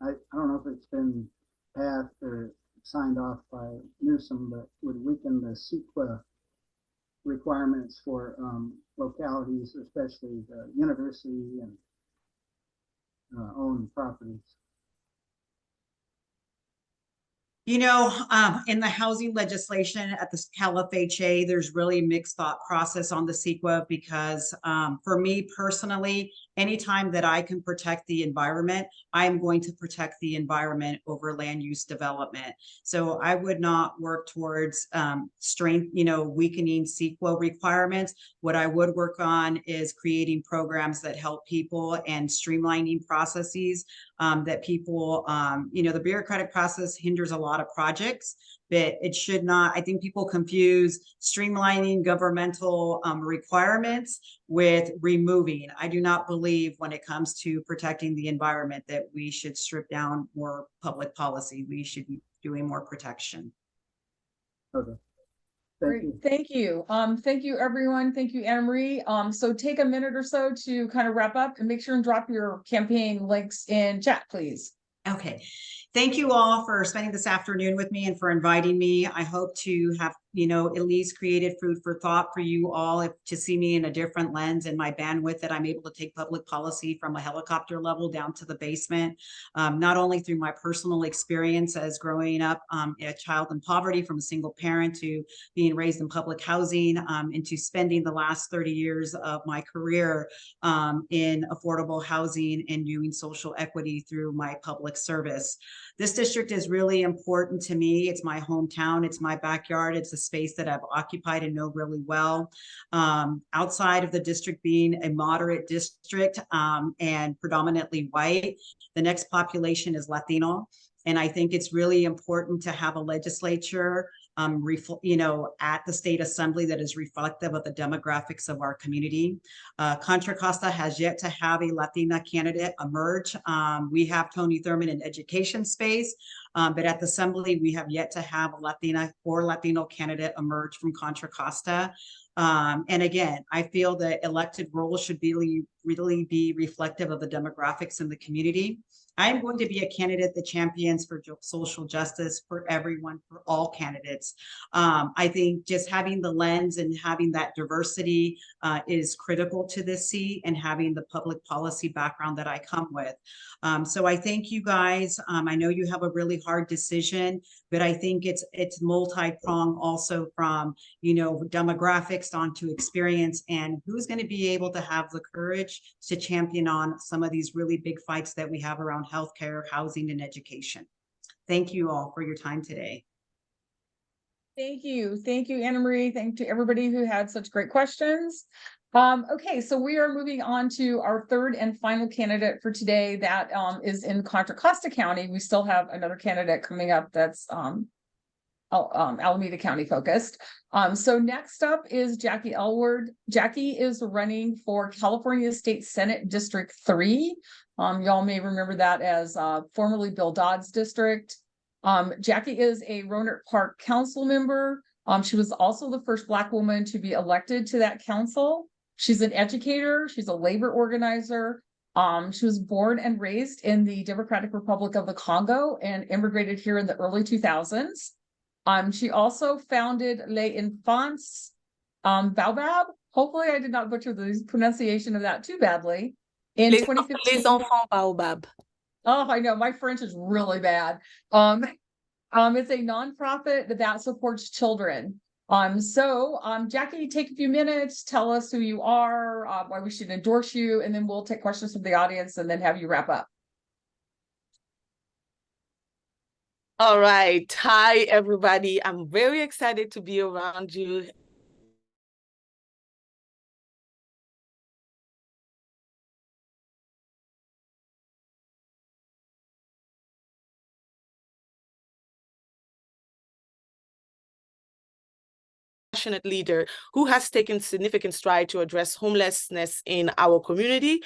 I don't know if it's been passed or signed off by Newsom, but would weaken the CEQA requirements for localities, especially the university and owned properties? In the housing legislation at the CalFHA, there's really mixed thought process on the CEQA because for me personally, anytime that I can protect the environment, I'm going to protect the environment over land use development. So I would not work towards weakening CEQA requirements. What I would work on is creating programs that help people and streamlining processes that people, the bureaucratic process hinders a lot of projects, but it should not. I think people confuse streamlining governmental requirements with removing. I do not believe when it comes to protecting the environment that we should strip down more public policy. We should be doing more protection. Okay. Thank you. Thank you, everyone. Thank you, Anamarie. So take a minute or so to kind of wrap up and make sure and drop your campaign links in chat, please. Okay. Thank you all for spending this afternoon with me and for inviting me. I hope to have, at least created food for thought for you all to see me in a different lens and my bandwidth that I'm able to take public policy from a helicopter level down to the basement, not only through my personal experience as growing up a child in poverty from a single parent to being raised in public housing into spending the last 30 years of my career in affordable housing and doing social equity through my public service. This district is really important to me. It's my hometown. It's my backyard. It's a space that I've occupied and know really well. Outside of the district being a moderate district and predominantly white, the next population is Latino. And I think it's really important to have a legislature at the state assembly that is reflective of the demographics of our community. Contra Costa has yet to have a Latina candidate emerge. We have Tony Thurman in education space, but at the assembly, we have yet to have a Latina or Latino candidate emerge from Contra Costa. And again, I feel that elected roles should really be reflective of the demographics in the community. I'm going to be a candidate that champions for social justice for everyone, for all candidates. I think just having the lens and having that diversity is critical to this seat, and having the public policy background that I come with. So I thank you guys. I know you have a really hard decision, but I think it's multi-pronged also, from, you know, demographics onto experience, and who's going to be able to have the courage to champion on some of these really big fights that we have around healthcare, housing, and education. Thank you all for your time today. Thank you, Anamarie. Thank you to everybody who had such great questions. Okay, so we are moving on to our third and final candidate for today. That is in Contra Costa County. We still have another candidate coming up that's Alameda County focused. So next up is Jackie Elward. Jackie is running for California State Senate District 3. Y'all may remember that as formerly Bill Dodd's district. Jackie is a Rohnert Park council member. She was also the first Black woman to be elected to that council. She's an educator. She's a labor organizer. She was born and raised in the Democratic Republic of the Congo and immigrated here in the early 2000s. She also founded Les Enfants Baobab. Hopefully I did not butcher the pronunciation of that too badly. In 2015. Les Enfants Baobab. Oh, I know, my French is really bad. It's a nonprofit that supports children. Jackie, take a few minutes, tell us who you are, why we should endorse you, and then we'll take questions from the audience and then have you wrap up. All right. Hi, everybody. I'm very excited to be around you. Passionate leader who has taken significant stride to address homelessness in our community.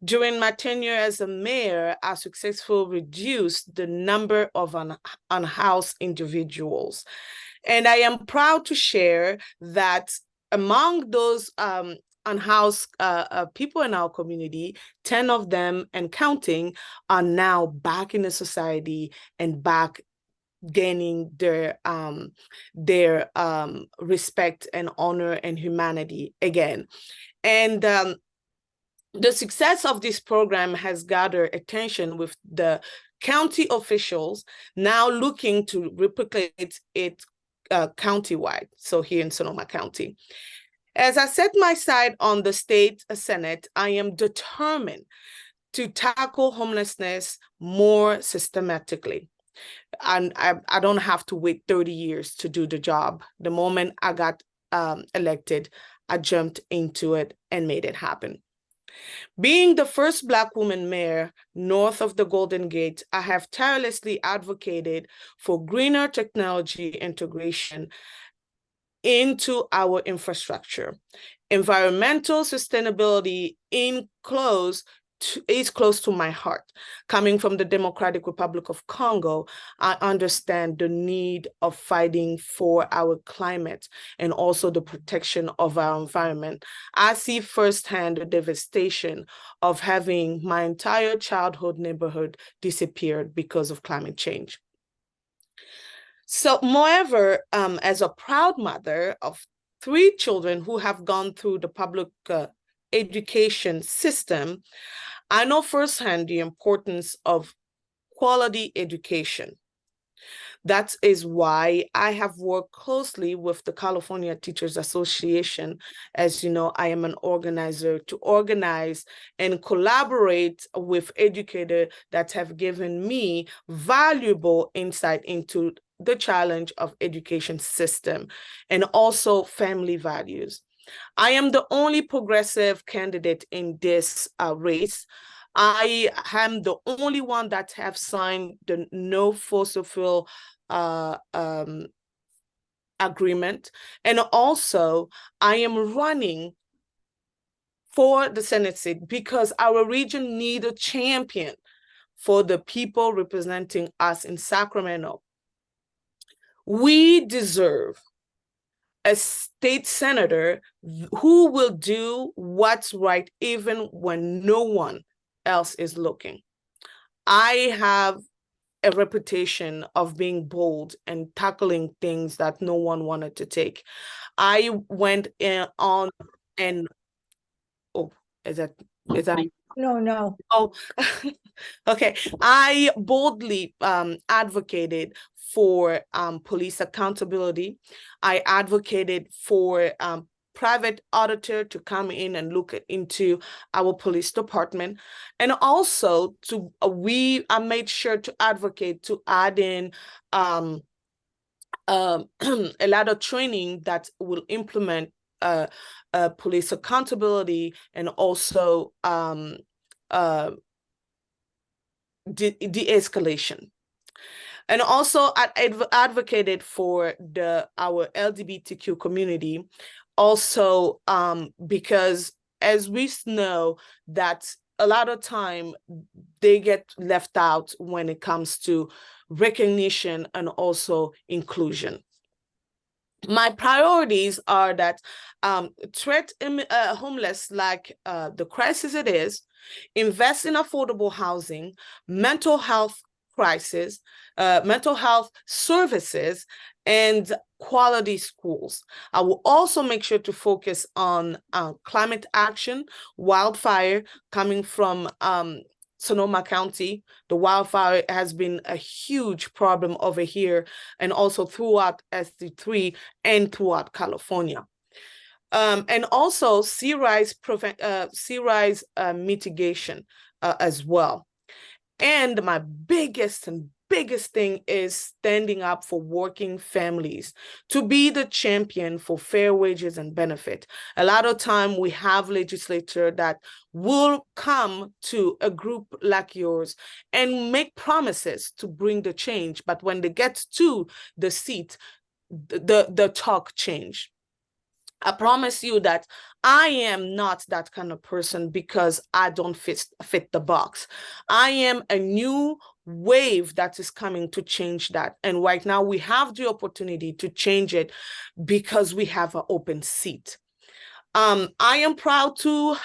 During my tenure as a mayor, I successfully reduced the number of unhoused individuals. And I am proud to share that among those unhoused people in our community, 10 of them and counting are now back in the society and back gaining their respect and honor and humanity again. And the success of this program has gathered attention with the county officials now looking to replicate it countywide, so here in Sonoma County. As I set my sight on the state Senate, I am determined to tackle homelessness more systematically. And I don't have to wait 30 years to do the job. The moment I got elected, I jumped into it and made it happen. Being the first Black woman mayor north of the Golden Gate, I have tirelessly advocated for greener technology integration into our infrastructure. Environmental sustainability is close to my heart. Coming from the Democratic Republic of Congo, I understand the need of fighting for our climate and also the protection of our environment. I see firsthand the devastation of having my entire childhood neighborhood disappeared because of climate change. So, moreover, as a proud mother of 3 children who have gone through the public education system, I know firsthand the importance of quality education. That is why I have worked closely with the California Teachers Association. As you know, I am an organizer to organize and collaborate with educators that have given me valuable insight into the challenge of education system and also family values. I am the only progressive candidate in this race. I am the only one that have signed the no fossil fuel agreement. And also, I am running for the Senate seat because our region needs a champion for the people representing us in Sacramento. We deserve a state senator who will do what's right even when no one else is looking. I have a reputation of being bold and tackling things that no one wanted to take. I went on and oh, is that No. oh okay. I boldly advocated for police accountability. I advocated for private auditor to come in and look into our police department, and also to I made sure to advocate to add in a lot of training that will implement police accountability and also de-escalation. And also I advocated for our LGBTQ community, also because as we know that a lot of time they get left out when it comes to recognition and also inclusion. My priorities are that treat homeless like the crisis it is, invest in affordable housing, mental health crisis, mental health services, and quality schools. I will also make sure to focus on climate action, wildfire coming from Sonoma County. The wildfire has been a huge problem over here and also throughout SD3 and throughout California. And also sea rise mitigation as well. And my biggest thing is standing up for working families, to be the champion for fair wages and benefit. A lot of time we have legislature that will come to a group like yours and make promises to bring the change, but when they get to the seat, the talk change. I promise you that I am not that kind of person because I don't fit the box. I am a new wave that is coming to change that. And right now we have the opportunity to change it because we have an open seat. I am proud to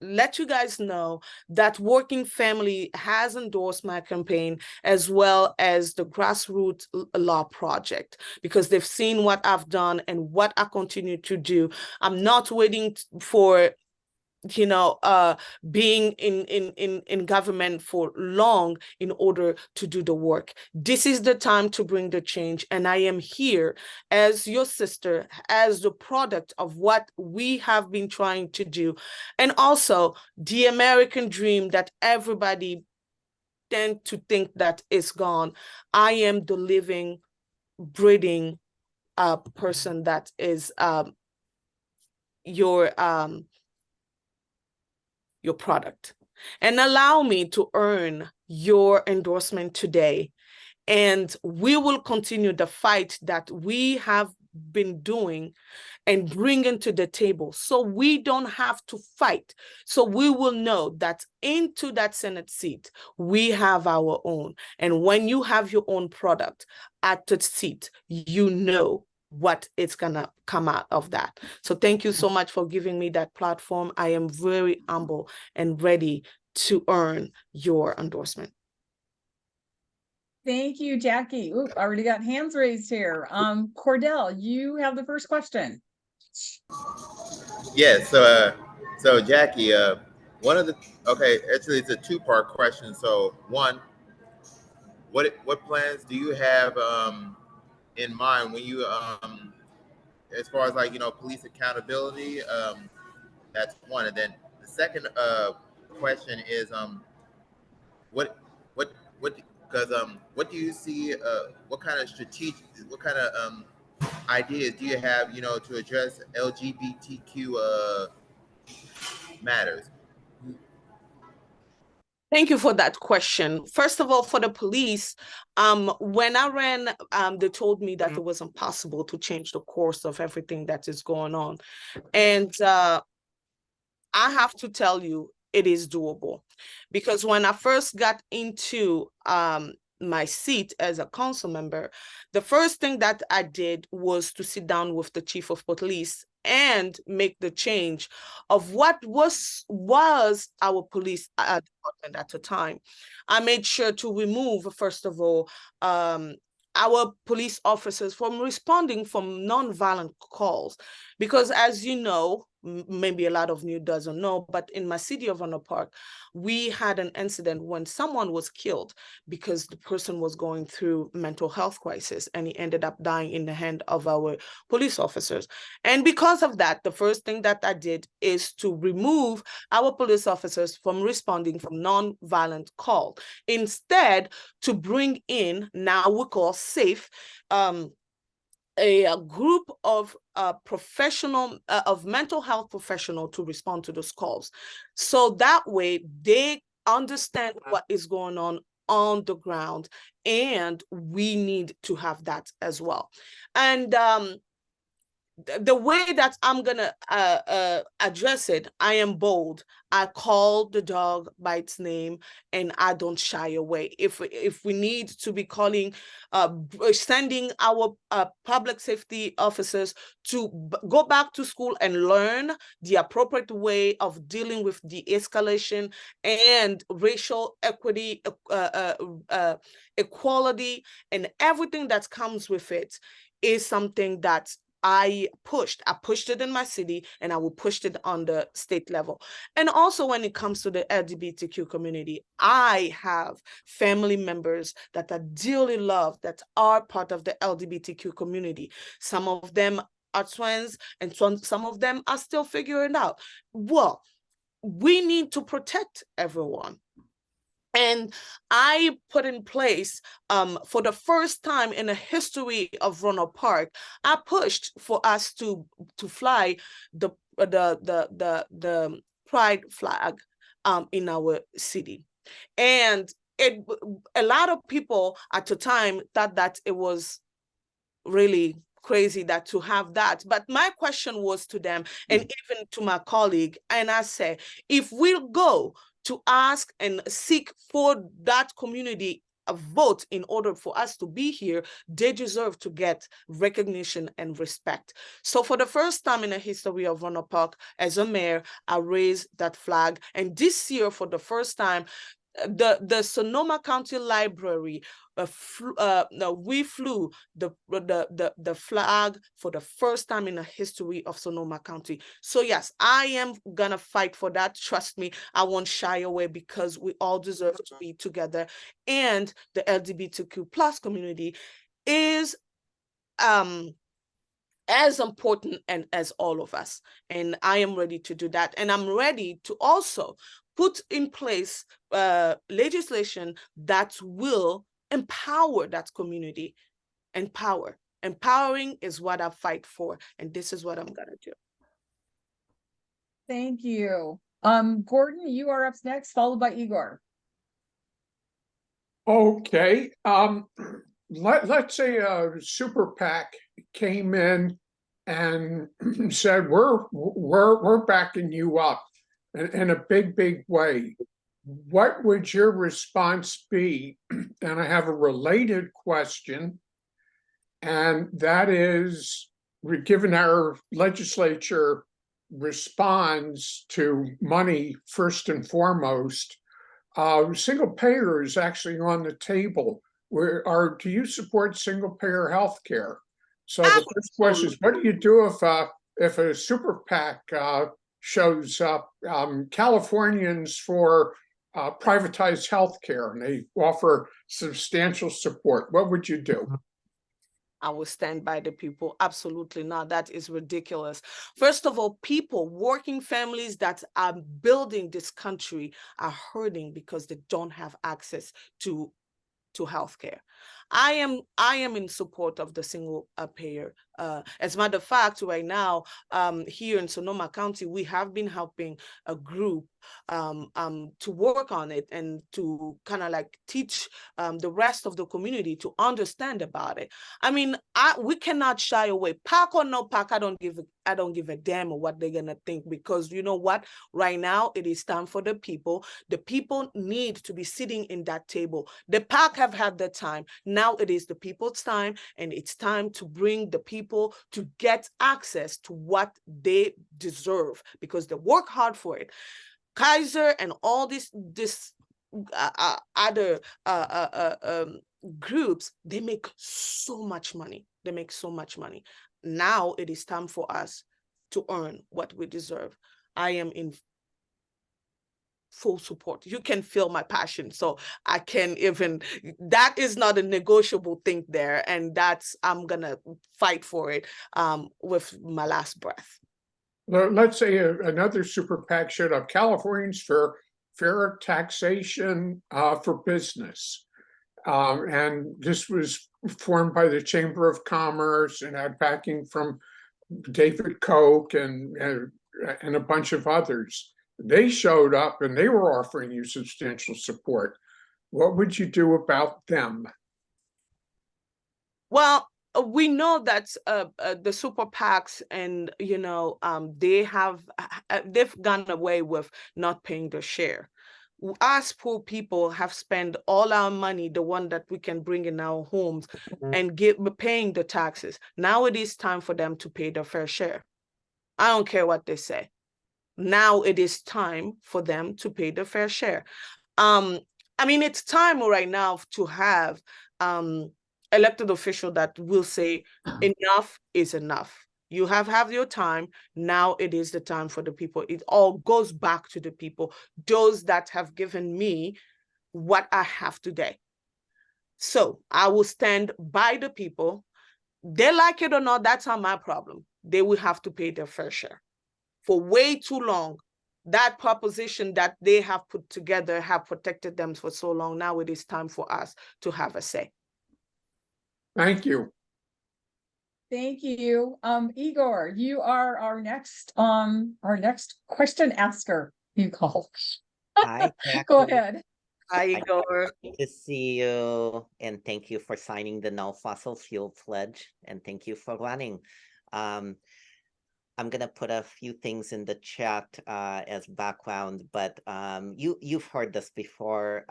let you guys know that Working Family has endorsed my campaign as well as the Grassroots Law Project, because they've seen what I've done and what I continue to do. I'm not waiting for being in government for long in order to do the work. This is the time to bring the change, and I am here as your sister, as the product of what we have been trying to do, and also the American dream that everybody tend to think that is gone. I am the living, breathing person that is your product, and allow me to earn your endorsement today. And we will continue the fight that we have been doing and bringing to the table, so we don't have to fight. So we will know that into that Senate seat, we have our own. And when you have your own product at the seat, you know what it's gonna come out of that. So thank you so much for giving me that platform. I am very humble and ready to earn your endorsement. Thank you, Jackie. Ooh, already got hands raised here. Cordell, you have the first question. Yeah, so Jackie, actually it's a two-part question. So one, what plans do you have in mind when you as far as police accountability? That's one. And then the second question is what what do you see, what kind of ideas do you have to address LGBTQ matters? Thank you for that question. First of all, for the police, when I ran, they told me that it was impossible to change the course of everything that is going on. And I have to tell you, it is doable. Because when I first got into my seat as a council member, the first thing that I did was to sit down with the chief of police and make the change of what was our police department at the time. I made sure to remove, first of all, our police officers from responding from non-violent calls. Because as you know, maybe a lot of you doesn't know, but in my city of Runner Park, we had an incident when someone was killed because the person was going through mental health crisis, and he ended up dying in the hand of our police officers. And because of that, the first thing that I did is to remove our police officers from responding from non-violent call. Instead, to bring in, now we call SAFE, a group of of mental health professional to respond to those calls. So that way they understand what is going on the ground, and we need to have that as well. And the way that I'm gonna address it, I am bold. I call the dog by its name, and I don't shy away. If we need to be calling, sending our public safety officers to go back to school and learn the appropriate way of dealing with de-escalation and racial equity, equality, and everything that comes with it, is something that I pushed it in my city, and I will push it on the state level. And also when it comes to the LGBTQ community, I have family members that I dearly love that are part of the LGBTQ community. Some of them are twins, and some of them are still figuring out. Well, we need to protect everyone. And I put in place, for the first time in the history of Ronald Park, I pushed for us to fly the pride flag in our city. And a lot of people at the time thought that it was really crazy that to have that. But my question was to them, and even to my colleague, and I say, if we'll go to ask and seek for that community a vote in order for us to be here, they deserve to get recognition and respect. So for the first time in the history of Ronald Park, as a mayor, I raised that flag. And this year, for the first time, the Sonoma County Library, we flew the flag for the first time in the history of Sonoma County. So yes, I am gonna fight for that. Trust me, I won't shy away, because we all deserve to be together. And the LGBTQ plus community is as important and as all of us. And I am ready to do that. And I'm ready to also put in place legislation that will empower that community. Empowering is what I fight for, and this is what I'm gonna do. Thank you. Gordon, you are up next, followed by Igor. Okay. Let's say a super PAC came in and said, we're backing you up in a big way. What would your response be? And I have a related question, and that is, given our legislature responds to money first and foremost, single payer is actually on the table. Do you support single payer health care? So the first question is, what do you do if a super PAC shows up? Californians for privatized health care, and they offer substantial support. What would you do? I will stand by the people. Absolutely not. That is ridiculous. First of all, people, working families that are building this country are hurting because they don't have access to healthcare. I am in support of the single payer. As a matter of fact, right now, here in Sonoma County, we have been helping a group to work on it and to kind of like teach the rest of the community to understand about it. I mean, we cannot shy away. PAC or no PAC, I don't give a damn what they're gonna think, because you know what? Right now, it is time for the people. The people need to be sitting in that table. The PAC have had the time. Now Now it is the people's time, and it's time to bring the people to get access to what they deserve, because they work hard for it. Kaiser and all this other groups, they make so much money. They make so much money. Now it is time for us to earn what we deserve. I am in full support. You can feel my passion. So I can even, that is not a negotiable thing there. And that's, I'm gonna fight for it with my last breath. Let's say another super PAC showed up, Californians for fair taxation for business. And this was formed by the Chamber of Commerce and had backing from David Koch and a bunch of others. They showed up and they were offering you substantial support. What would you do about them? Well, we know that the super PACs and, they've gone away with not paying their share. Us poor people have spent all our money, the one that we can bring in our homes, and paying the taxes. Now it is time for them to pay their fair share. I don't care what they say. Now it is time for them to pay the fair share. I mean, it's time right now to have elected official that will say enough is enough. You have your time. Now it is the time for the people. It all goes back to the people, those that have given me what I have today. So I will stand by the people. They like it or not, that's not my problem. They will have to pay their fair share. For way too long, that proposition that they have put together have protected them for so long. Now it is time for us to have a say. Thank you. Thank you. Igor, you are our next question asker, you call. Hi, Go Jackie. ahead. Hi, Igor. Good to see you, and thank you for signing the No Fossil Fuel Pledge, and thank you for running. I'm gonna put a few things in the chat as background, but you've heard this before.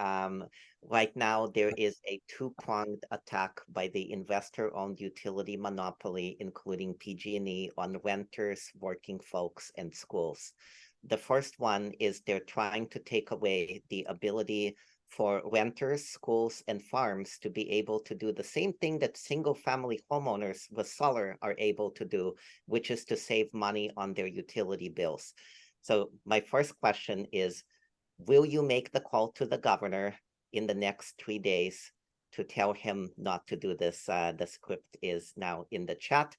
Right now, there is a two-pronged attack by the investor-owned utility monopoly, including PG&E, on renters, working folks, and schools. The first one is they're trying to take away the ability for renters, schools, and farms to be able to do the same thing that single-family homeowners with solar are able to do, which is to save money on their utility bills. So my first question is, will you make the call to the governor in the next 3 days to tell him not to do this? The script is now in the chat.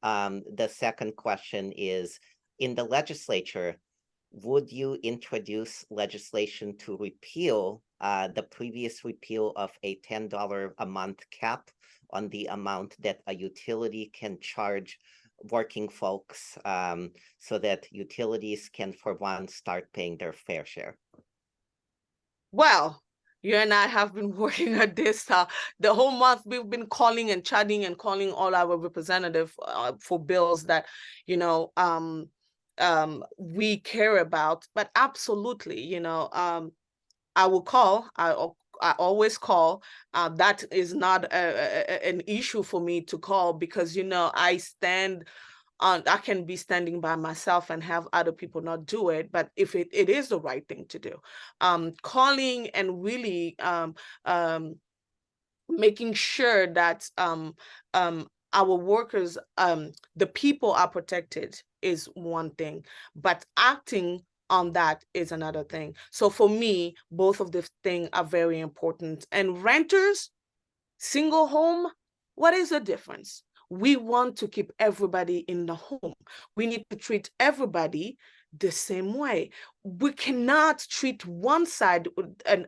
The second question is, in the legislature, would you introduce legislation to repeal the previous repeal of a $10 a month cap on the amount that a utility can charge working folks, so that utilities can, for one, start paying their fair share? Well, you and I have been working at this the whole month. We've been calling and chatting and calling all our representatives for bills that, we care about. But absolutely, I will call. I always call. That is not an issue for me to call, because I stand on. I can be standing by myself and have other people not do it. But if it is the right thing to do, calling and really making sure that our workers, the people are protected is one thing, but acting on that is another thing. So for me, both of these things are very important. And renters, single home, what is the difference? We want to keep everybody in the home. We need to treat everybody the same way. We cannot treat one side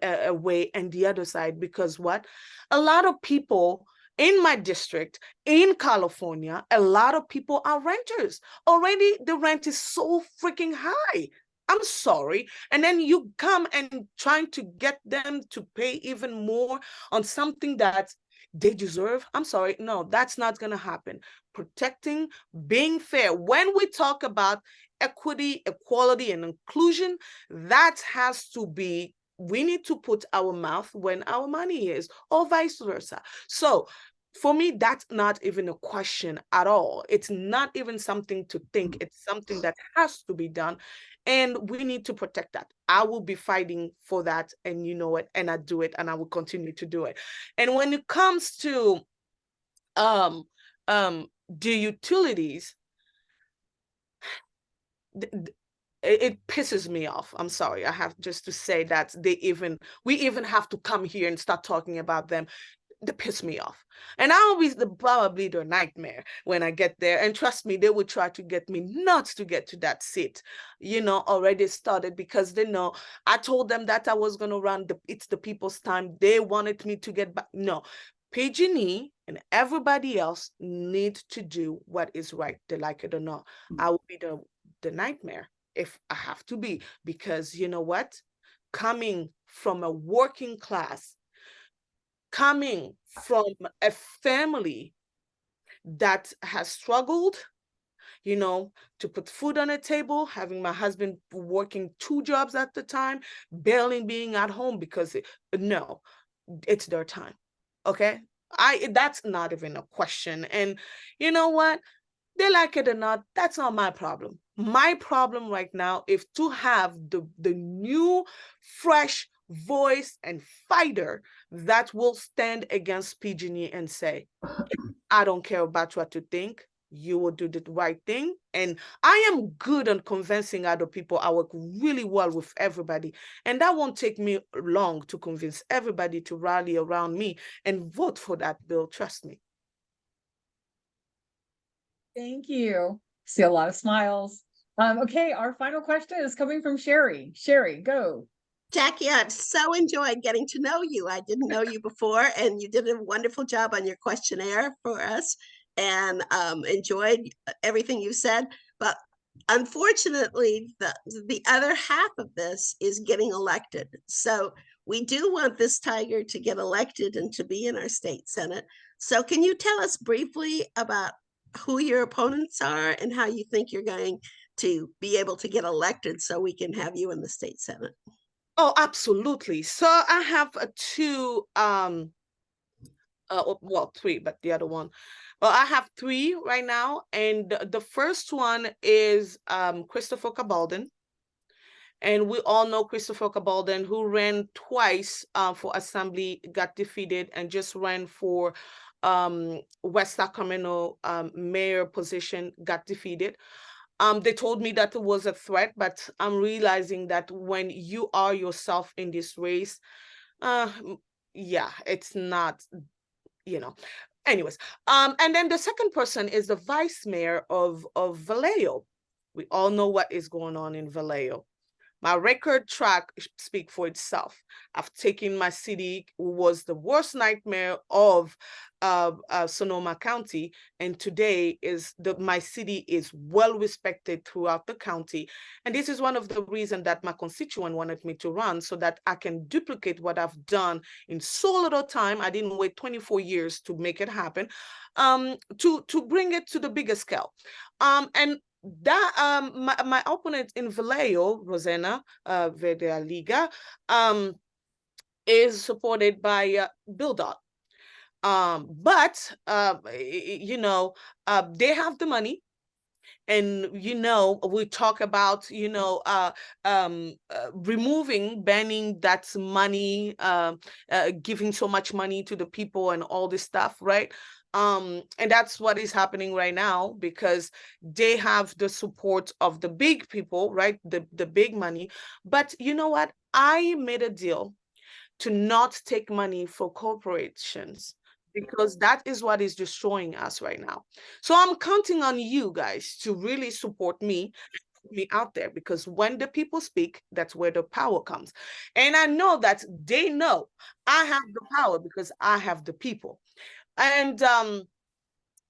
a way and the other side, because what? A lot of people in my district, in California, a lot of people are renters. Already the rent is so freaking high. I'm sorry. And then you come and trying to get them to pay even more on something that they deserve. I'm sorry. No, that's not going to happen. Protecting, being fair. When we talk about equity, equality, and inclusion, that has to be we need to put our mouth when our money is, or vice versa. So for me, that's not even a question at all. It's not even something to think. It's something that has to be done. And we need to protect that. I will be fighting for that. And you know it. And I do it. And I will continue to do it. And when it comes to the utilities, it pisses me off. I'm sorry. I have just to say that we even have to come here and start talking about them. They piss me off. And I'll be probably their nightmare when I get there. And trust me, they will try to get me not to get to that seat, already started, because they know I told them that I was going to run. It's the people's time. They wanted me to get back. No, PG&E and everybody else need to do what is right. They like it or not. I will be the nightmare if I have to be, because you know what? Coming from a working class, coming from a family that has struggled, to put food on the table, having my husband working 2 jobs at the time, barely being at home because it's their time. Okay. That's not even a question. And you know what? They like it or not, that's not my problem. My problem right now is to have the new, fresh voice and fighter that will stand against PG&E and say, I don't care about what you think. You will do the right thing. And I am good on convincing other people. I work really well with everybody. And that won't take me long to convince everybody to rally around me and vote for that bill. Trust me. Thank you. See a lot of smiles. Okay, our final question is coming from Sherry. Sherry, go. Jackie, I've so enjoyed getting to know you. I didn't know you before, and you did a wonderful job on your questionnaire for us, and enjoyed everything you said. But unfortunately, the other half of this is getting elected. So we do want this tiger to get elected and to be in our state senate. So can you tell us briefly about who your opponents are and how you think you're going to be able to get elected so we can have you in the state senate? Oh, absolutely. So I have 2, well, 3, but the other one. Well, I have 3 right now. And the first one is Christopher Cabaldon. And we all know Christopher Cabaldon, who ran twice for assembly, got defeated, and just ran for West Sacramento mayor position, got defeated. They told me that it was a threat, but I'm realizing that when you are yourself in this race, it's not, Anyways, and then the second person is the vice mayor of Vallejo. We all know what is going on in Vallejo. My record track speaks for itself. I've taken my city, who was the worst nightmare of Sonoma County, and today my city is well respected throughout the county. And this is one of the reasons that my constituent wanted me to run, so that I can duplicate what I've done in so little time. I didn't wait 24 years to make it happen, to bring it to the bigger scale. And that my opponent in Vallejo, Rosena Liga, is supported by Bill Dot. But they have the money. And we talk about banning that money, giving so much money to the people and all this stuff, right? And that's what is happening right now, because they have the support of the big people, right? The big money. But you know what? I made a deal to not take money for corporations, because that is what is destroying us right now. So I'm counting on you guys to really support me out there, because when the people speak, that's where the power comes. And I know that they know I have the power because I have the people. And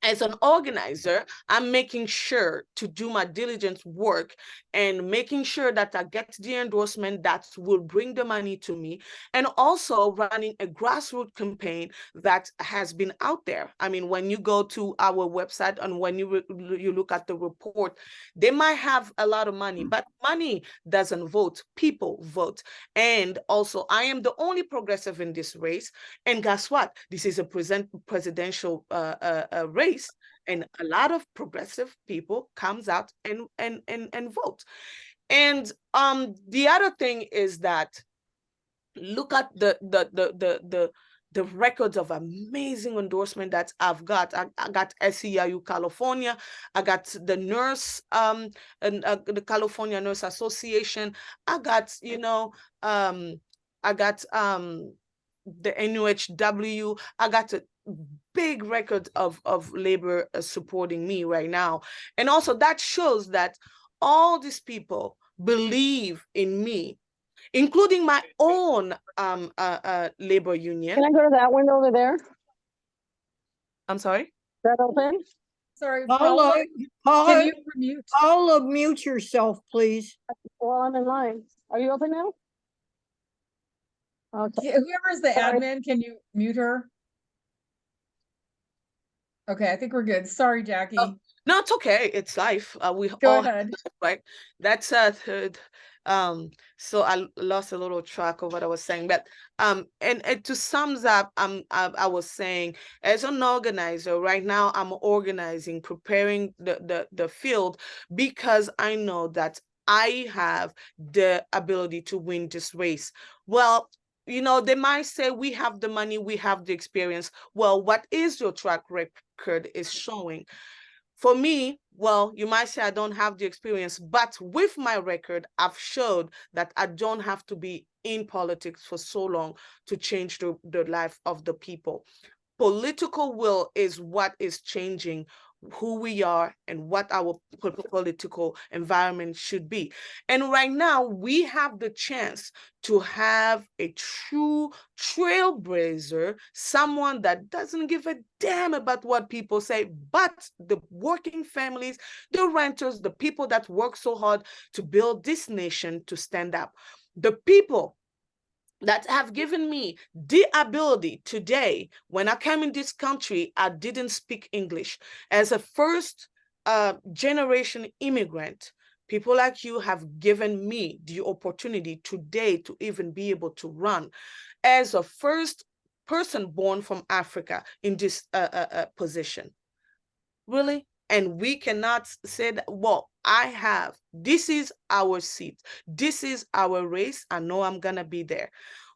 as an organizer, I'm making sure to do my diligent work and making sure that I get the endorsement that will bring the money to me, and also running a grassroots campaign that has been out there. I mean, when you go to our website and when you look at the report, they might have a lot of money, but money doesn't vote, people vote. And also, I am the only progressive in this race. And guess what? This is a presidential race. And a lot of progressive people comes out and vote. And the other thing is that look at the records of amazing endorsement that I've got. I got SEIU California. I got the nurse, and the California Nurse Association. I got, I got the NUHW. I got a big record of labor supporting me right now. And also that shows that all these people believe in me, including my own labor union. Can I go to that window over there? Is I'm sorry? that open? Sorry, Paula, can you mute? Paula, mute yourself, please. Well, I'm in line. Are you open now? Okay. Whoever's the Sorry. admin, can you mute her? Okay, I think we're good. Sorry, Jackie. Oh, no, it's okay. It's life. We Go all ahead. right. That's third. So I lost a little track of what I was saying, but and to sums up, I was saying, as an organizer right now, I'm organizing, preparing the field, because I know that I have the ability to win this race. Well, they might say we have the money, we have the experience. Well, what is your track record is showing? For me, well, you might say I don't have the experience, but with my record, I've showed that I don't have to be in politics for so long to change the life of the people. Political will is what is changing who we are and what our political environment should be. And right now, we have the chance to have a true trailblazer, someone that doesn't give a damn about what people say, but the working families, the renters, the people that work so hard to build this nation to stand up. The people that have given me the ability today. When I came in this country, I didn't speak English. As a first generation immigrant, people like you have given me the opportunity today to even be able to run. As a first person born from Africa in this position. Really? And we cannot say that, well, this is our seat. This is our race. I know I'm going to be there.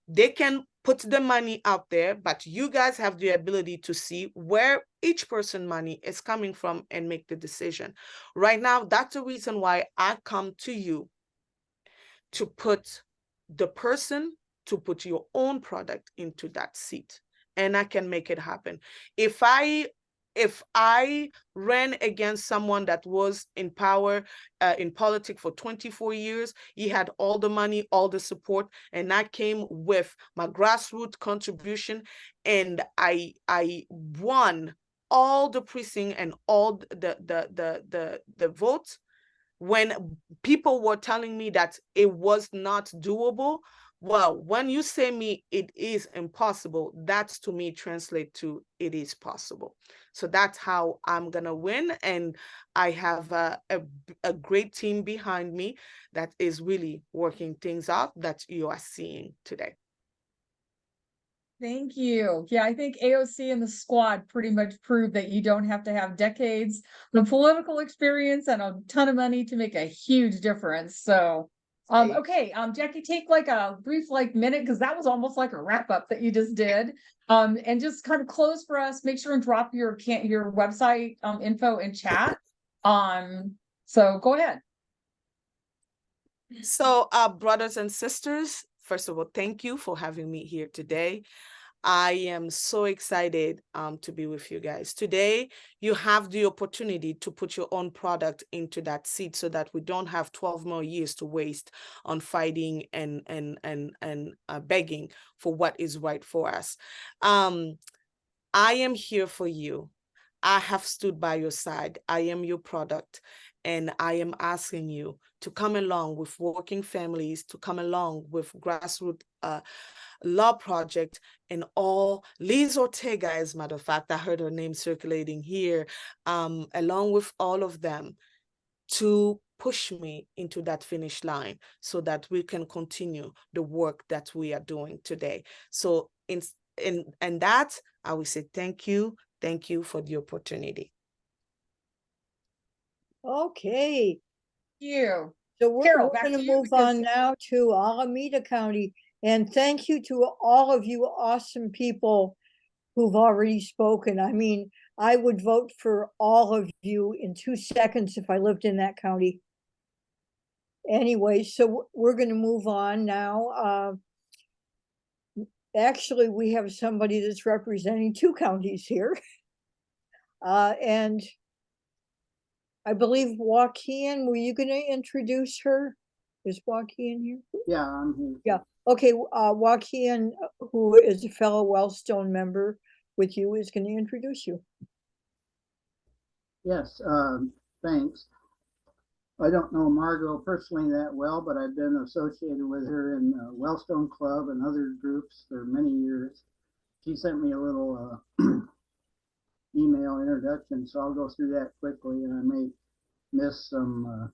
They can put the money out there, but you guys have the ability to see where each person money is coming from and make the decision. Right now, that's the reason why I come to you to put your own product into that seat. And I can make it happen. If I ran against someone that was in power in politics for 24 years, he had all the money, all the support, and I came with my grassroots contribution, and I won all the precinct and all the votes. When people were telling me that it was not doable, well, when you say me it is impossible, that's to me translate to it is possible. So that's how I'm gonna win, and I have a great team behind me that is really working things out that you are seeing today. Thank you. Yeah, I think AOC and the squad pretty much proved that you don't have to have decades of political experience and a ton of money to make a huge difference. So, okay, Jackie, take like a brief minute, because that was almost like a wrap up that you just did. And just kind of close for us. Make sure and drop your website info in chat. So go ahead. So, brothers and sisters, first of all, thank you for having me here today. I am so excited to be with you guys. Today, you have the opportunity to put your own product into that seat so that we don't have 12 more years to waste on fighting and begging for what is right for us. I am here for you. I have stood by your side. I am your product. And I am asking you to come along with working families, to come along with grassroots law project and all. Liz Ortega, as a matter of fact, I heard her name circulating here, along with all of them, to push me into that finish line so that we can continue the work that we are doing today. So in that, I will say thank you for the opportunity. Okay, You. so we're Carol, back going to to you move because- on now to Alameda County. And thank you to all of you awesome people who've already spoken. I mean, I would vote for all of you in 2 seconds if I lived in that county. Anyway, so we're going to move on now. Actually, we have somebody that's representing 2 counties here. And I believe Joaquin, were you going to introduce her? Is Joaquin here? Yeah, I'm here. Yeah. Okay, Joaquin, who is a fellow Wellstone member with you, is going to introduce you. Yes, thanks. I don't know Margo personally that well, but I've been associated with her in the Wellstone Club and other groups for many years. She sent me a little email introduction, so I'll go through that quickly, and I may miss some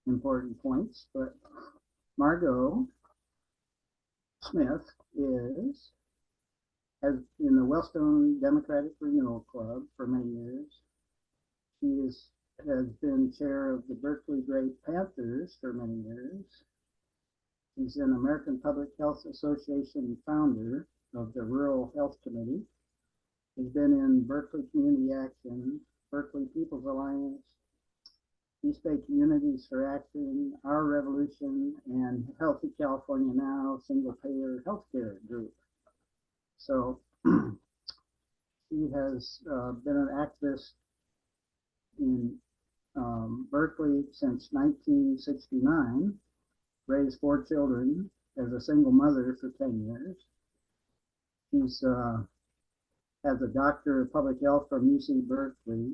important points. But Margo Smith has in the Wellstone Democratic Renewal Club for many years. She has been chair of the Berkeley Great Panthers for many years. She's an American Public Health Association founder of the Rural Health Committee. She's been in Berkeley Community Action, Berkeley People's Alliance, East Bay Communities for Action, Our Revolution, and Healthy California Now Single Payer Healthcare Group. So she has been an activist in Berkeley since 1969, raised 4 children as a single mother for 10 years. She's has a doctor of public health from UC Berkeley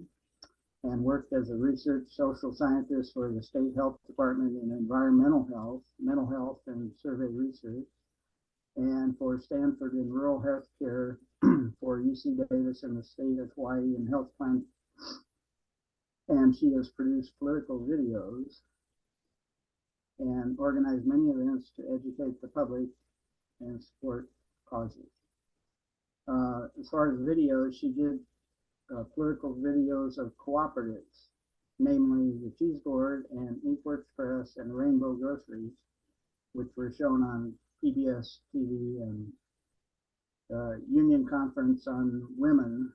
and worked as a research social scientist for the state health department in environmental health, mental health, and survey research, and for Stanford in rural health care for UC Davis and the state of Hawaii and health plan. And she has produced political videos and organized many events to educate the public and support causes. As far as videos, she did political videos of cooperatives, namely the Cheese Board and Inkworks Press and Rainbow Groceries, which were shown on PBS TV and Union Conference on Women,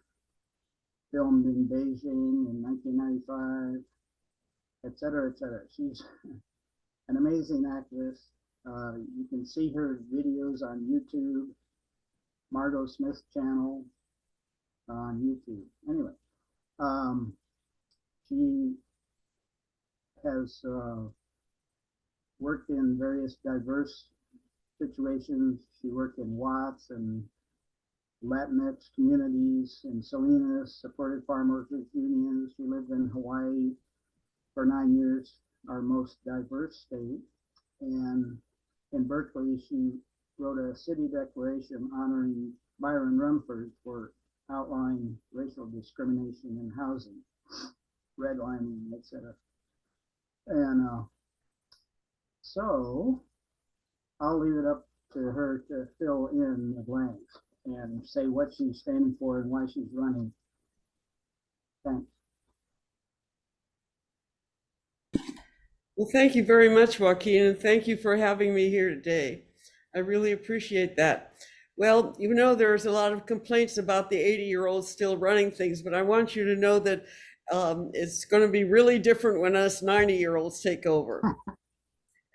filmed in Beijing in 1995, et cetera, et cetera. She's an amazing activist. You can see her videos on YouTube, Margo Smith channel on YouTube. Anyway, she has worked in various diverse situations. She worked in Watts and Latinx communities in Salinas, supported farm workers unions. She lived in Hawaii for 9 years, our most diverse state. And in Berkeley, she wrote a city declaration honoring Byron Rumford for outlawing racial discrimination in housing, redlining, etc. And so I'll leave it up to her to fill in the blanks and say what she's standing for and why she's running. Thanks. Well, thank you very much, Joaquin, and thank you for having me here today. I really appreciate that. Well, you know, there's a lot of complaints about the 80-year-olds still running things, but I want you to know that it's going to be really different when us 90-year-olds take over.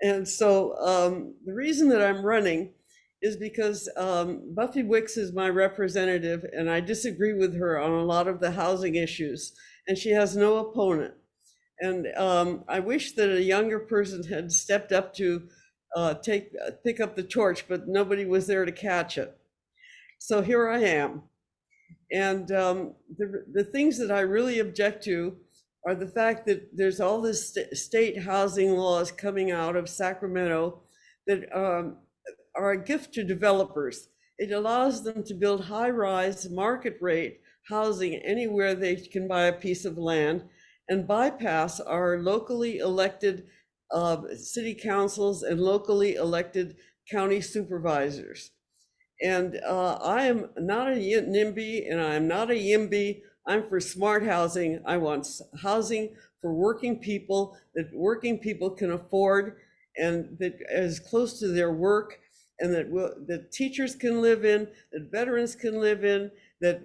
And so the reason that I'm running is because Buffy Wicks is my representative, and I disagree with her on a lot of the housing issues, and she has no opponent. And I wish that a younger person had stepped up to pick up the torch, but nobody was there to catch it. So here I am. And the things that I really object to are the fact that there's all this state housing laws coming out of Sacramento that are a gift to developers. It allows them to build high-rise, market rate housing anywhere they can buy a piece of land and bypass our locally elected city councils and locally elected county supervisors. And I am not a NIMBY and I'm not a YIMBY. I'm for smart housing. I want housing for working people that working people can afford and that is close to their work, and that teachers can live in, that veterans can live in, that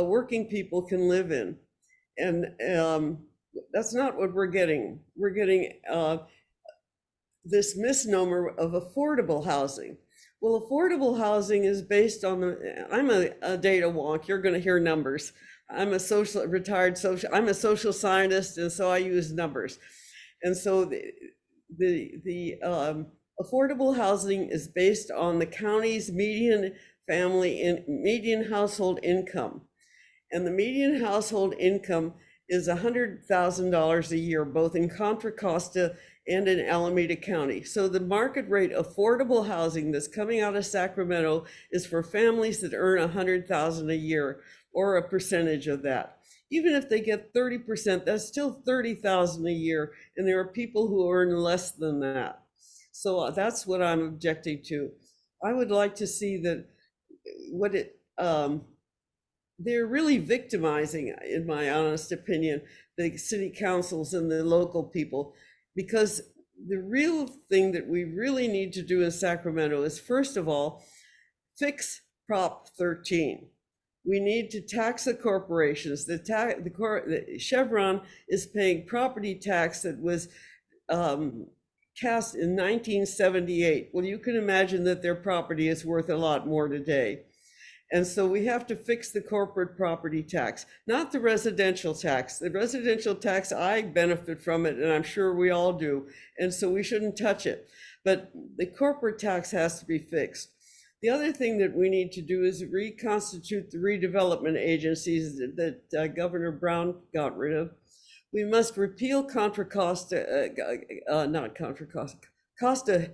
working people can live in. And that's not what we're getting. We're getting this misnomer of affordable housing. Well, affordable housing is based on I'm a data wonk. You're going to hear numbers. I'm a I'm a social scientist, and so I use numbers. And so the affordable housing is based on the county's median family and median household income. And the median household income is $100,000 a year, both in Contra Costa and in Alameda County. So the market rate affordable housing that's coming out of Sacramento is for families that earn $100,000 a year, or a percentage of that. Even if they get 30%, that's still $30,000 a year, and there are people who earn less than that. So that's what I'm objecting to. I would like to see that they're really victimizing, in my honest opinion, the city councils and the local people, because the real thing that we really need to do in Sacramento is, first of all, fix Prop 13. We need to tax the corporations. The Chevron is paying property tax that was cast in 1978. Well, you can imagine that their property is worth a lot more today. And so we have to fix the corporate property tax, not the residential tax. The residential tax, I benefit from it, and I'm sure we all do. And so we shouldn't touch it. But the corporate tax has to be fixed. The other thing that we need to do is reconstitute the redevelopment agencies that Governor Brown got rid of. We must repeal Contra Costa, not Contra Costa, Costa,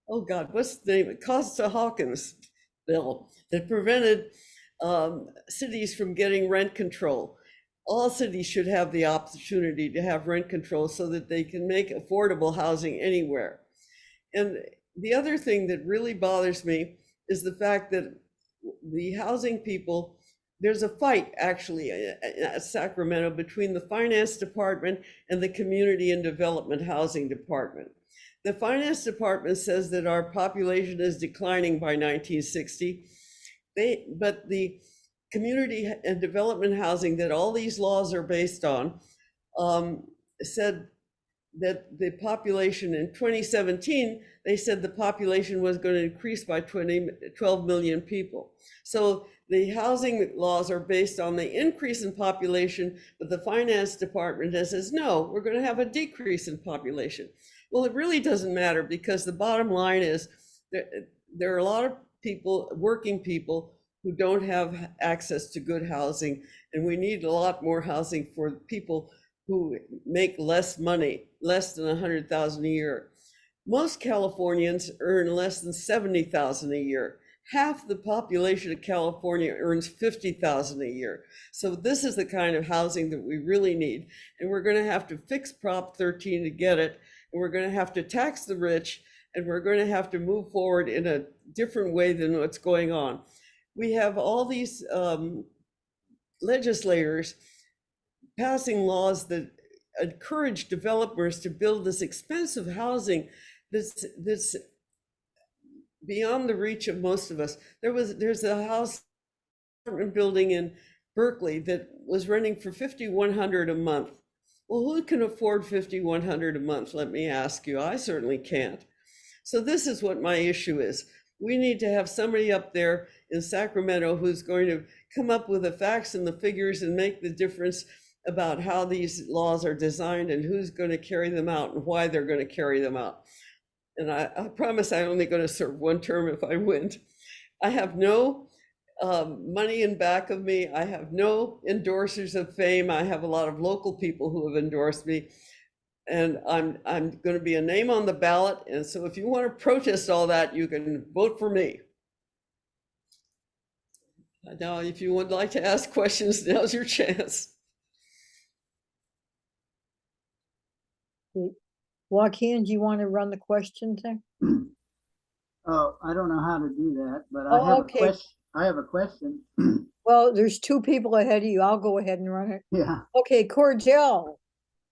oh God, what's the name? Costa-Hawkins bill that prevented cities from getting rent control. All cities should have the opportunity to have rent control so that they can make affordable housing anywhere. And the other thing that really bothers me is the fact that the housing people, there's a fight actually at Sacramento between the finance department and the community and development housing department. The finance department says that our population is declining by 1960, but the community and development housing that all these laws are based on said that the population in 2017, they said the population was going to increase by 12 million people. So the housing laws are based on the increase in population, but the finance department says, no, we're going to have a decrease in population. Well, it really doesn't matter, because the bottom line is that there are a lot of people, working people, who don't have access to good housing, and we need a lot more housing for people who make less money, less than $100,000 a year. Most Californians earn less than $70,000 a year. Half the population of California earns $50,000 a year. So this is the kind of housing that we really need. And we're going to have to fix Prop 13 to get it. And we're going to have to tax the rich. And we're going to have to move forward in a different way than what's going on. We have all these legislators passing laws that encourage developers to build this expensive housing that's beyond the reach of most of us. There's a house apartment building in Berkeley that was renting for $5,100 a month. Well, who can afford $5,100 a month? Let me ask you. I certainly can't. So this is what my issue is. We need to have somebody up there in Sacramento who's going to come up with the facts and the figures and make the difference about how these laws are designed and who's going to carry them out and why they're going to carry them out. And I promise I'm only going to serve one term if I win. I have no money in back of me. I have no endorsers of fame. I have a lot of local people who have endorsed me. And I'm going to be a name on the ballot. And so if you want to protest all that, you can vote for me. Now, if you would like to ask questions, now's your chance. Joaquin, do you want to run the question thing? Oh, I don't know how to do that, but Oh, I have okay. a question. I have a question. Well, there's two people ahead of you. I'll go ahead and run it. Yeah. Okay, Cordell,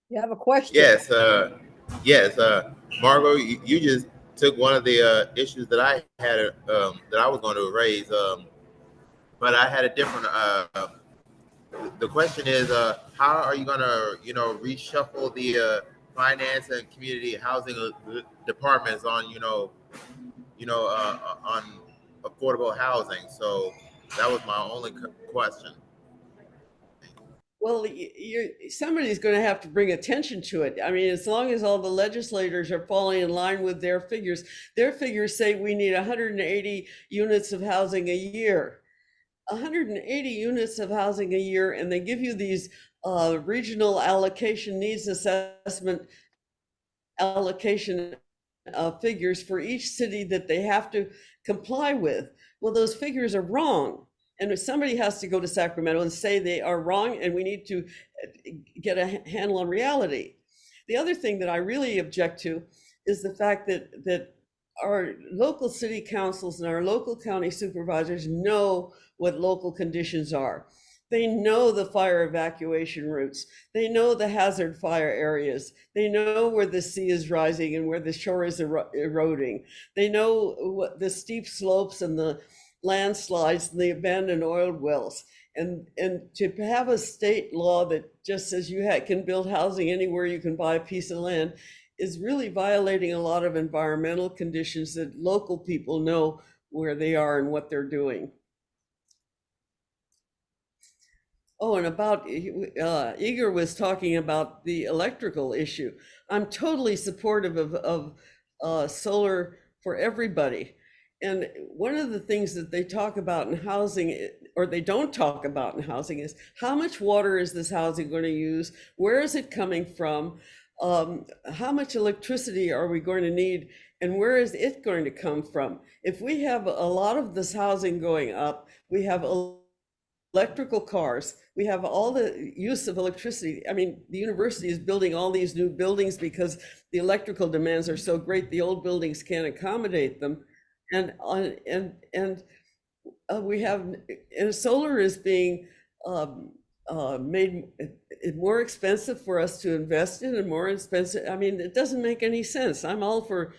you have a question? Yes, Margo, you just took one of the issues that I had that I was going to raise, but I had a different. The question is, how are you going to, reshuffle the finance and community housing departments on, on affordable housing? So that was my only question. Well, somebody's going to have to bring attention to it. I mean, as long as all the legislators are falling in line with their figures say we need 180 units of housing a year. 180 units of housing a year, and they give you these regional allocation needs assessment allocation figures for each city that they have to comply with. Well, those figures are wrong. And if somebody has to go to Sacramento and say they are wrong, and we need to get a handle on reality. The other thing that I really object to is the fact that our local city councils and our local county supervisors know what local conditions are. They know the fire evacuation routes. They know the hazard fire areas. They know where the sea is rising and where the shore is eroding. They know what the steep slopes and the landslides and the abandoned oil wells. And to have a state law that just says you can build housing anywhere you can buy a piece of land is really violating a lot of environmental conditions that local people know where they are and what they're doing. Oh, and about Igor was talking about the electrical issue. I'm totally supportive of solar for everybody. And one of the things that they talk about in housing, or they don't talk about in housing, is how much water is this housing going to use? Where is it coming from? How much electricity are we going to need? And where is it going to come from? If we have a lot of this housing going up, we have electrical cars, we have all the use of electricity. I mean, the university is building all these new buildings because the electrical demands are so great, the old buildings can't accommodate them. And we have, and solar is being made it more expensive for us to invest in, and more expensive. I mean, it doesn't make any sense. I'm all for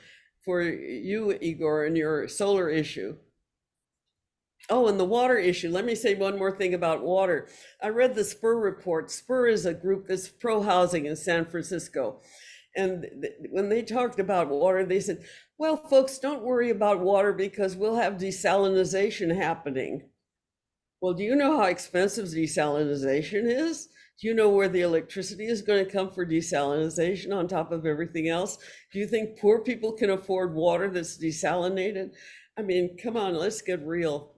you, Igor, and your solar issue. Oh, and the water issue. Let me say one more thing about water. I read the Spur report. Spur is a group that's pro-housing in San Francisco. And when they talked about water, they said, well, folks, don't worry about water because we'll have desalination happening. Well, do you know how expensive desalination is? Do you know where the electricity is going to come for desalination on top of everything else? Do you think poor people can afford water that's desalinated? I mean, come on, let's get real.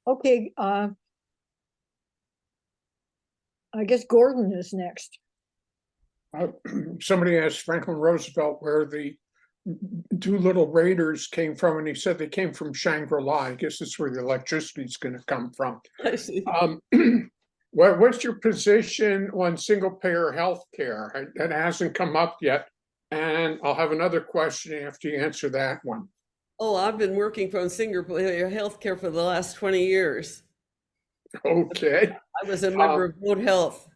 Okay, I guess Gordon is next. Somebody asked Franklin Roosevelt where the two little raiders came from, and he said they came from Shangri-La. I guess that's where the electricity is going to come from. I see. What's your position on single-payer health care? That hasn't come up yet, and I'll have another question after you answer that one. Oh, I've been working from single-payer health care for the last 20 years. Okay. I was a member of Vote Health.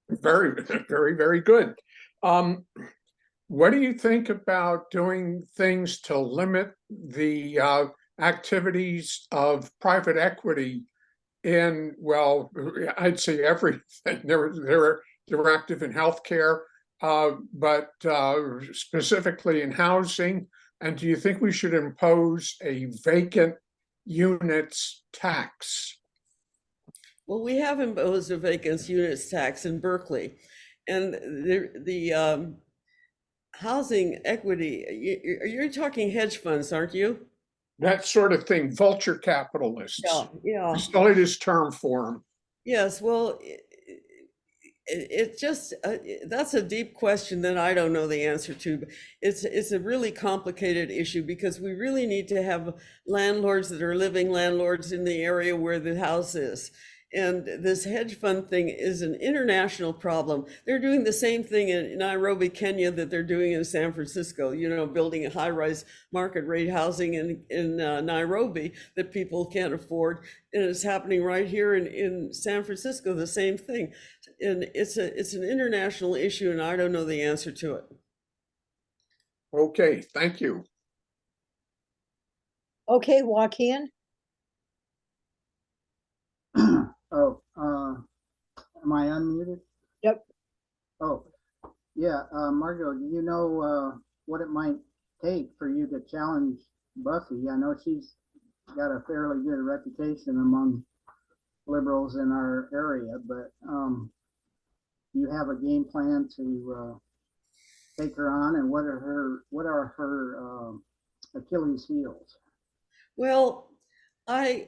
Very, very, very good. What do you think about doing things to limit the activities of private equity in, well, I'd say everything. They're active in healthcare, but specifically in housing. And do you think we should impose a vacant units tax? Well, we have imposed a vacant units tax in Berkeley, and the housing equity. You're talking hedge funds, aren't you? that sort of thing, vulture capitalists. Yeah. It's the latest term for them. Yes, well, it just that's a deep question that I don't know the answer to. But it's a really complicated issue because we really need to have landlords that are living landlords in the area where the house is. And this hedge fund thing is an international problem. They're doing the same thing in Nairobi, Kenya, that they're doing in San Francisco, you know, building a high-rise market rate housing in Nairobi that people can't afford. And it's happening right here in San Francisco, the same thing. And it's an international issue, and I don't know the answer to it. Okay, thank you. Okay, Joaquin. Oh, am I unmuted? Yep. Oh, yeah, Margo, do you know what it might take for you to challenge Buffy? I know she's got a fairly good reputation among liberals in our area, but do you have a game plan to take her on, and what are her Achilles heels? Well, I'm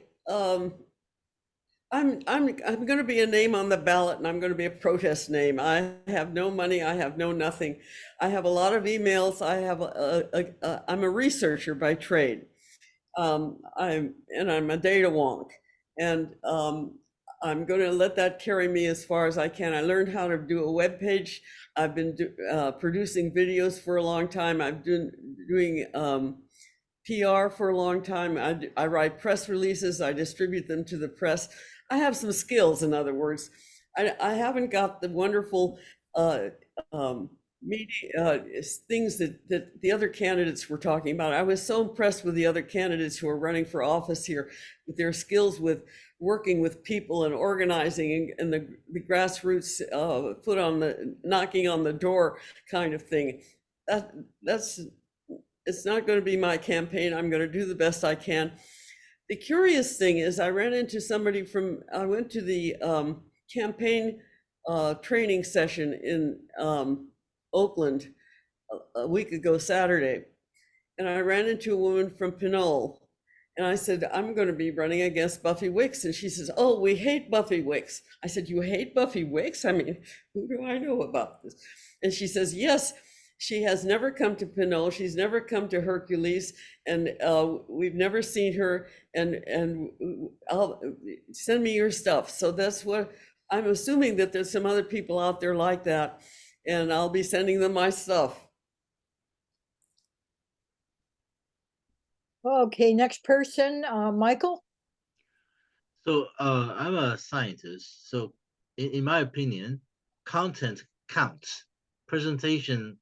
going to be a name on the ballot, and I'm going to be a protest name. I have no money. I have no nothing. I have a lot of emails. I have I'm a researcher by trade. I'm a data wonk, and I'm going to let that carry me as far as I can. I learned how to do a web page. I've been producing videos for a long time. I've been doing PR for a long time. I write press releases. I distribute them to the press. I have some skills, in other words. I haven't got the wonderful media things that the other candidates were talking about. I was so impressed with the other candidates who are running for office here, with their skills with working with people and organizing and the grassroots foot on the knocking on the door kind of thing. It's not going to be my campaign. I'm going to do the best I can. The curious thing is I ran into somebody I went to the campaign training session in Oakland a week ago Saturday, and I ran into a woman from Pinole, and I said, I'm going to be running against Buffy Wicks, and she says, oh, we hate Buffy Wicks. I said, you hate Buffy Wicks? I mean, who do I know about this? And she says, yes. She has never come to Pinole. She's never come to Hercules, and we've never seen her. And I'll send me your stuff. So that's what I'm assuming, that there's some other people out there like that, and I'll be sending them my stuff. Okay, next person, Michael. So I'm a scientist. So in my opinion, content counts. Presentation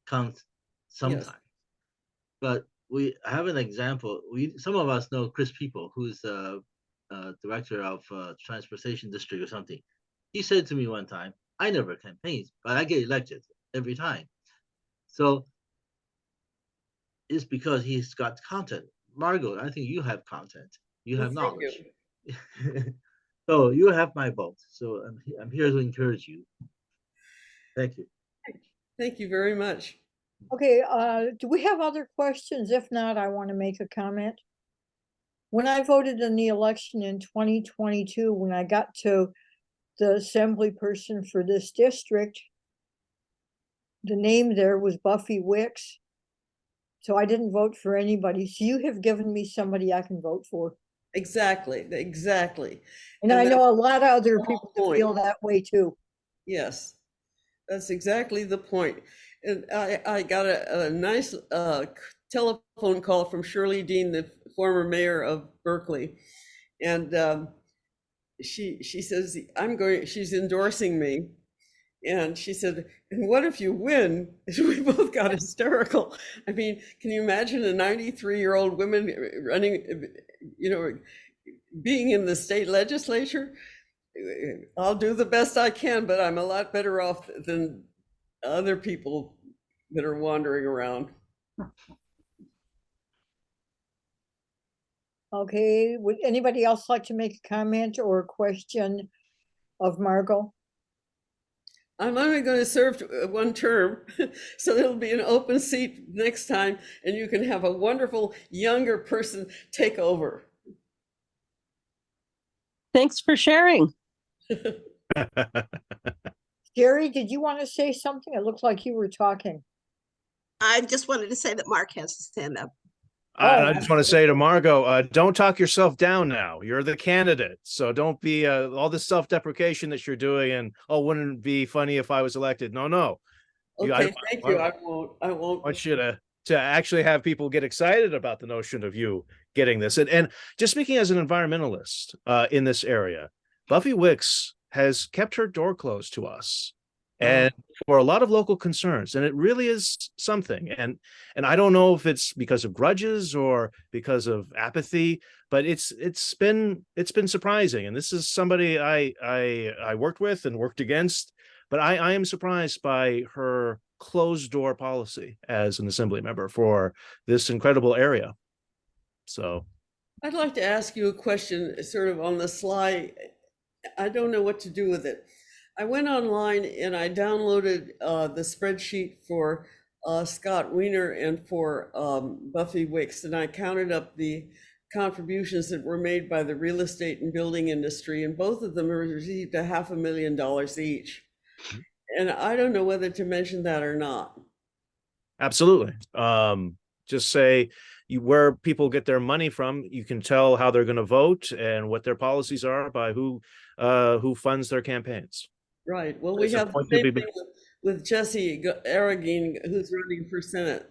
counts sometimes. Yes. But I have an example. Some of us know Chris People, who's director of transportation district or something. He said to me one time, I never campaign, but I get elected every time. So it's because he's got content. Margo, I think you have content. You have knowledge. So you have my vote. So I'm here to encourage you. Thank you. Thank you very much. Okay, do we have other questions? If not, I want to make a comment. When I voted in the election in 2022, when I got to the assembly person for this district, the name there was Buffy Wicks. So I didn't vote for anybody. So you have given me somebody I can vote for. Exactly. And I know a lot of other people feel that way too. Yes, that's exactly the point. And I got a nice telephone call from Shirley Dean, the former mayor of Berkeley. And she says, she's endorsing me. And she said, and what if you win? We both got hysterical. I mean, can you imagine a 93-year-old woman running, being in the state legislature? I'll do the best I can, but I'm a lot better off than other people that are wandering around. Okay, would anybody else like to make a comment or a question of Margo? I'm only going to serve one term, so there'll be an open seat next time, and you can have a wonderful younger person take over. Thanks for sharing. Jerry, did you want to say something? It looked like you were talking. I just wanted to say that Mark has to stand up. I just want to say to Margo, don't talk yourself down now. You're the candidate. So don't be all this self-deprecation that you're doing and, oh, wouldn't it be funny if I was elected? No. Okay, thank you. I won't. I want you to actually have people get excited about the notion of you getting this. And just speaking as an environmentalist in this area, Buffy Wicks has kept her door closed to us. And for a lot of local concerns, and it really is something. And I don't know if it's because of grudges or because of apathy, but it's been surprising. And this is somebody I worked with and worked against, but I am surprised by her closed door policy as an assembly member for this incredible area. So I'd like to ask you a question, sort of on the sly. I don't know what to do with it. I went online and I downloaded the spreadsheet for Scott Wiener and for Buffy Wicks, and I counted up the contributions that were made by the real estate and building industry, and both of them received $500,000 each. And I don't know whether to mention that or not. absolutely. Just say where people get their money from. You can tell how they're going to vote and what their policies are by who funds their campaigns. Right. Well, we have the same thing with Jesse Arreguin, who's running for Senate.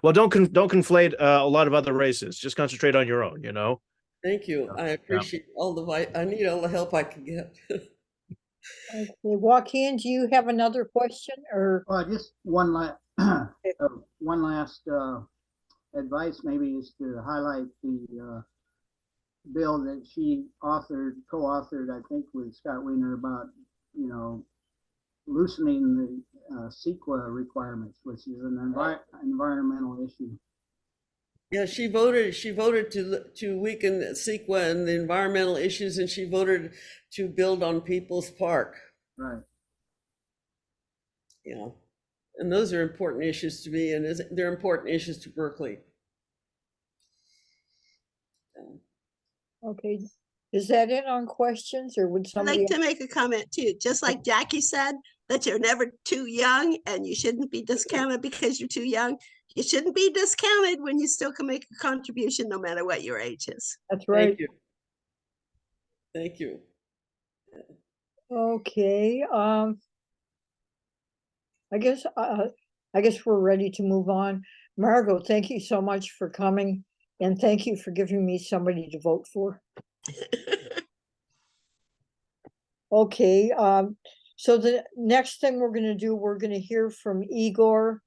Well, don't conflate a lot of other races. Just concentrate on your own. Thank you. I appreciate I need all the help I can get. Okay, Joaquin, do you have another question or? Just one last advice maybe is to highlight the bill that she co-authored, I think, with Scott Wiener about, loosening the CEQA requirements, which is an environmental issue. Yeah, she voted to weaken CEQA and the environmental issues, and she voted to build on People's Park. Right. Yeah. And those are important issues to me, and they're important issues to Berkeley. Okay, is that it on questions, or would I'd somebody? like to make a comment too, just like Jackie said, that you're never too young and you shouldn't be discounted because you're too young. You shouldn't be discounted when you still can make a contribution no matter what your age is. That's right. Thank you. Thank you. Okay, I guess we're ready to move on. Margo, thank you so much for coming, and thank you for giving me somebody to vote for. Okay, so the next thing we're gonna do, we're gonna hear from Igor,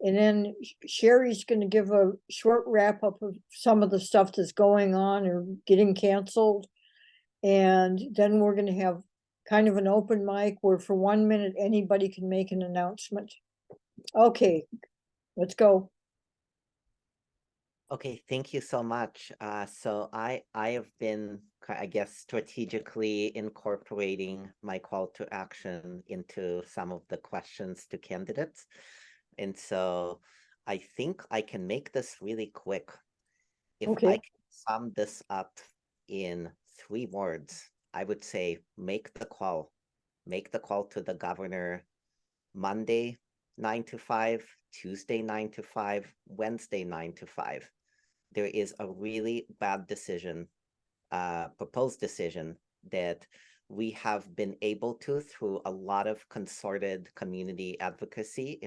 and then Sherry's gonna give a short wrap up of some of the stuff that's going on or getting canceled. And then we're gonna have kind of an open mic where for 1 minute, anybody can make an announcement. Okay, let's go. Okay, thank you so much. So I have been, I guess, strategically incorporating my call to action into some of the questions to candidates. And so I think I can make this really quick. If I can sum this up in 3 words, I would say make the call. Make the call to the governor Monday, 9 to 5, Tuesday, 9 to 5, Wednesday, 9 to 5. There is a really bad decision, proposed decision that we have been able to, through a lot of concerted community advocacy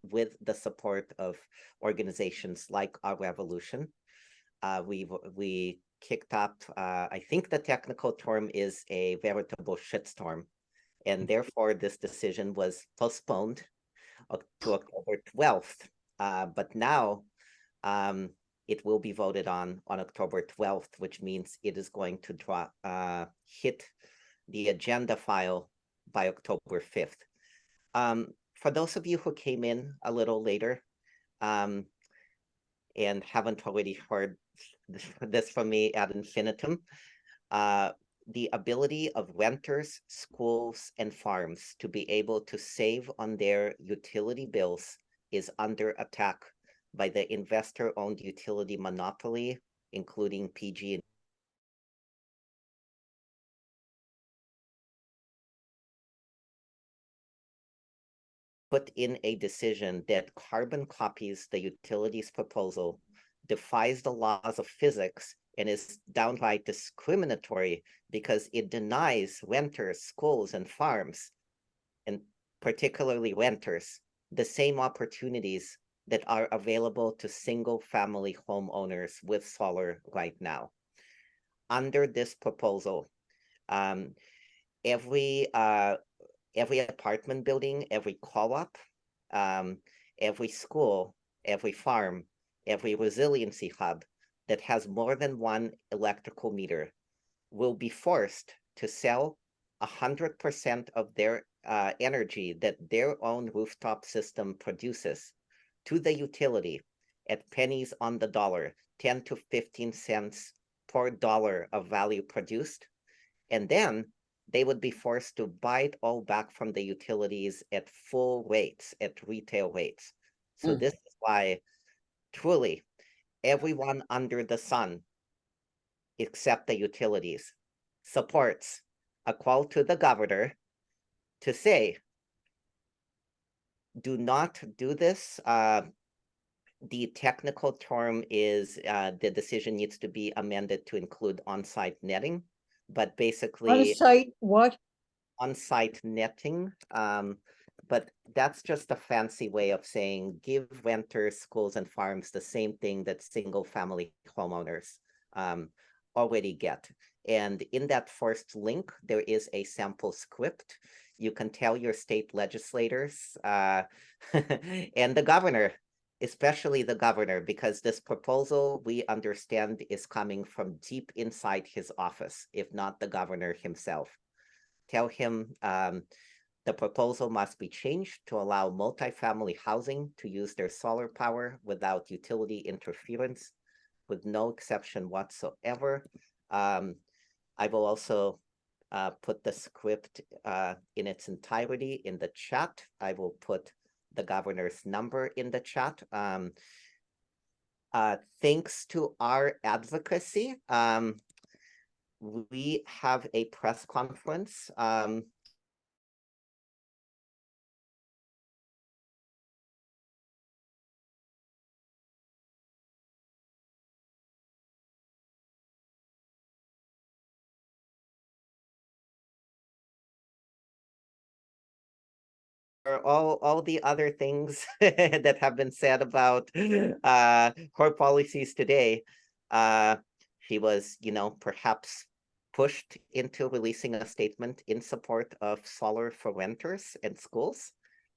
with the support of organizations like Our Revolution. We kicked up, I think the technical term is a veritable shitstorm. And therefore, this decision was postponed to October 12th. But now it will be voted on October 12th, which means it is going to hit the agenda file by October 5th. For those of you who came in a little later and haven't already heard this from me ad infinitum, the ability of renters, schools, and farms to be able to save on their utility bills is under attack by the investor-owned utility monopoly, including PG. Put in a decision that carbon copies the utilities proposal, defies the laws of physics, and is downright discriminatory because it denies renters, schools, and farms, and particularly renters, the same opportunities that are available to single-family homeowners with solar right now. Under this proposal, every apartment building, every co-op, every school, every farm, every resiliency hub that has more than one electrical meter will be forced to sell 100% of their energy that their own rooftop system produces to the utility at pennies on the dollar, 10 to 15 cents per dollar of value produced. And then they would be forced to buy it all back from the utilities at full rates, at retail rates. So this is why truly everyone under the sun, except the utilities, supports a call to the governor to say, do not do this. The technical term is the decision needs to be amended to include on-site netting, but basically On-site what? On-site netting. But that's just a fancy way of saying give renters, schools, and farms the same thing that single-family homeowners already get. And in that first link, there is a sample script. You can tell your state legislators and the governor, especially the governor, because this proposal, we understand, is coming from deep inside his office, if not the governor himself. Tell him the proposal must be changed to allow multifamily housing to use their solar power without utility interference, with no exception whatsoever. I will also put the script in its entirety in the chat. I will put the governor's number in the chat. Thanks to our advocacy, we have a press conference all the other things that have been said about her policies today. She was, perhaps pushed into releasing a statement in support of solar for renters and schools,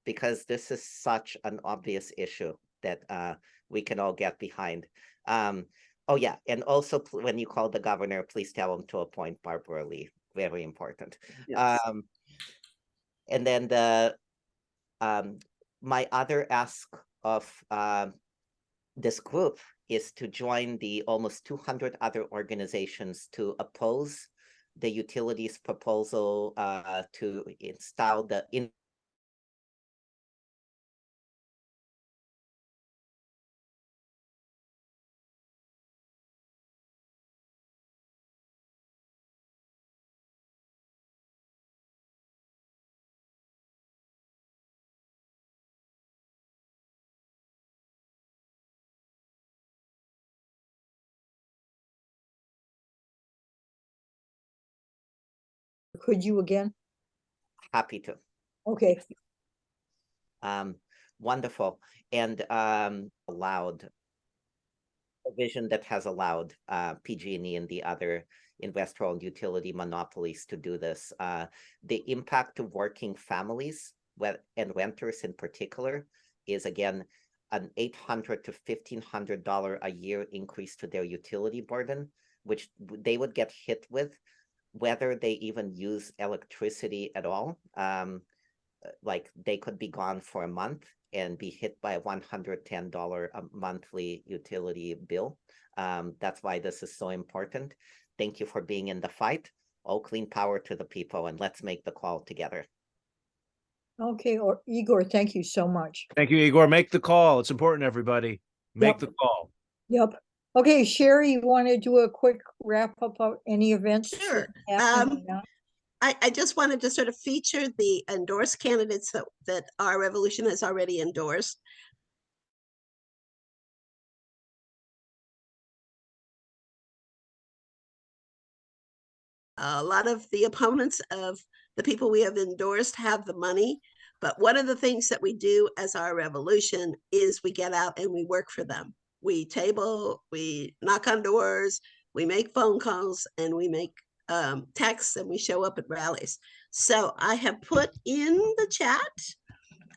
because this is such an obvious issue that we can all get behind. Oh yeah, and also when you call the governor, please tell him to appoint Barbara Lee. Very important. Yes. And then my other ask of this group is to join the almost 200 other organizations to oppose the utilities proposal to install the Could you again? Happy to. Okay. Wonderful. And allowed a vision that has allowed PG&E and the other investor-owned utility monopolies to do this. The impact to working families and renters in particular is, again, an $800 to $1,500 a year increase to their utility burden, which they would get hit with whether they even use electricity at all. Like they could be gone for a month and be hit by a $110 a monthly utility bill. That's why this is so important. Thank you for being in the fight. Oh, clean power to the people, and let's make the call together. Okay, or Igor, thank you so much. Thank you, Igor. Make the call. It's important, everybody. Make the call. Yep. Okay, Sherry, you want to do a quick wrap up of any events? Sure. that happened or not? I just wanted to sort of feature the endorsed candidates that our revolution has already endorsed. A lot of the opponents of the people we have endorsed have the money, but one of the things that we do as our revolution is we get out and we work for them. We table, we knock on doors, we make phone calls, and we make texts, and we show up at rallies. So I have put in the chat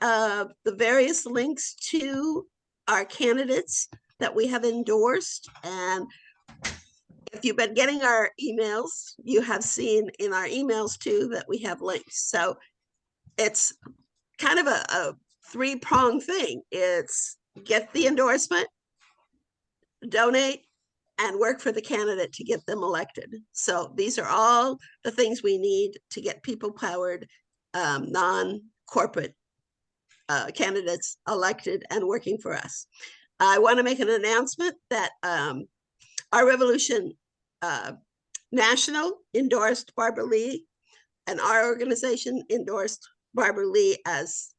the various links to our candidates that we have endorsed. And if you've been getting our emails, you have seen in our emails too that we have links. So it's kind of a three-pronged thing. It's get the endorsement, donate, and work for the candidate to get them elected. So these are all the things we need to get people-powered, non-corporate candidates elected and working for us. I want to make an announcement that our revolution National endorsed Barbara Lee, and our organization endorsed Barbara Lee as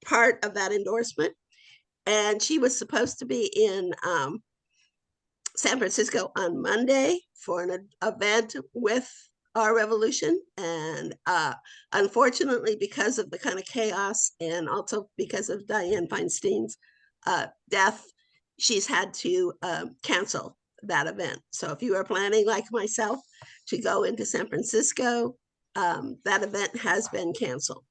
part of that endorsement. And she was supposed to be in San Francisco on Monday for an event with our revolution. And unfortunately, because of the kind of chaos and also because of Dianne Feinstein's death, she's had to cancel that event. So if you are planning, like myself, to go into San Francisco, that event has been canceled.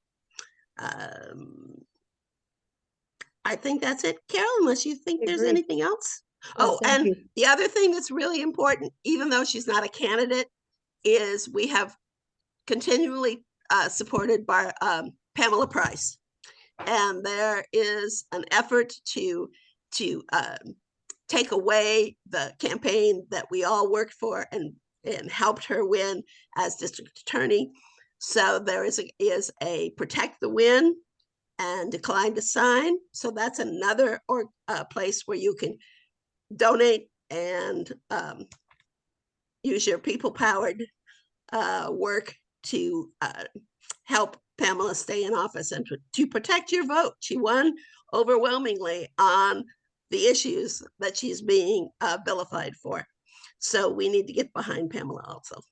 I think that's it, Carol, unless you think there's anything else. Oh, and the other thing that's really important, even though she's not a candidate, is we have continually supported by Pamela Price. And there is an effort to take away the campaign that we all worked for and helped her win as district attorney. So there is a protect the win and decline to sign. So that's another place where you can donate and use your people-powered work to help Pamela stay in office and to protect your vote. She won overwhelmingly on the issues that she's being vilified for. So we need to get behind Pamela also.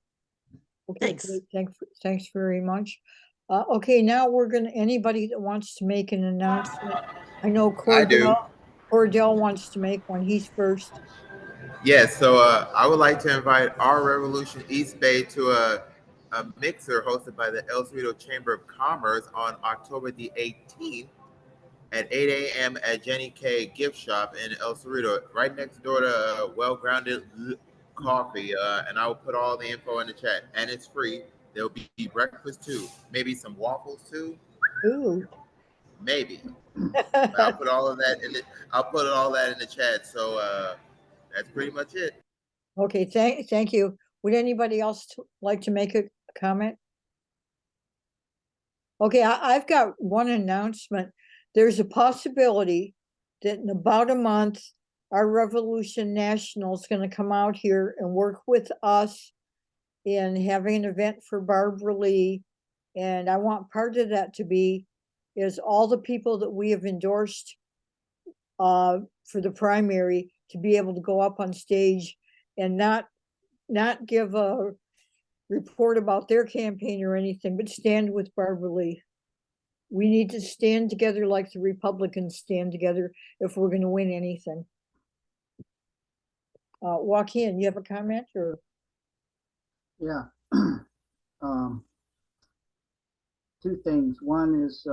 Okay, thanks. Thanks very much. Okay, now we're gonna, anybody that wants to make an announcement. I know Cordell wants to make one. He's first. Yes, so I would like to invite our Revolution East Bay to a mixer hosted by the El Cerrito Chamber of Commerce on October the 18th at 8 a.m. at Jenny K Gift Shop in El Cerrito, right next door to Well Grounded Coffee. And I will put all the info in the chat, and it's free. There'll be breakfast too, maybe some waffles too. Ooh. Maybe. I'll put all of that in the chat. So that's pretty much it. Okay, thank you. Would anybody else like to make a comment? Okay, I've got one announcement. There's a possibility that in about a month, our Revolution National is going to come out here and work with us in having an event for Barbara Lee. And I want part of that to be is all the people that we have endorsed for the primary to be able to go up on stage and not give a report about their campaign or anything, but stand with Barbara Lee. We need to stand together like the Republicans stand together if we're going to win anything. Joaquin, you have a comment or? Yeah. Two things. One is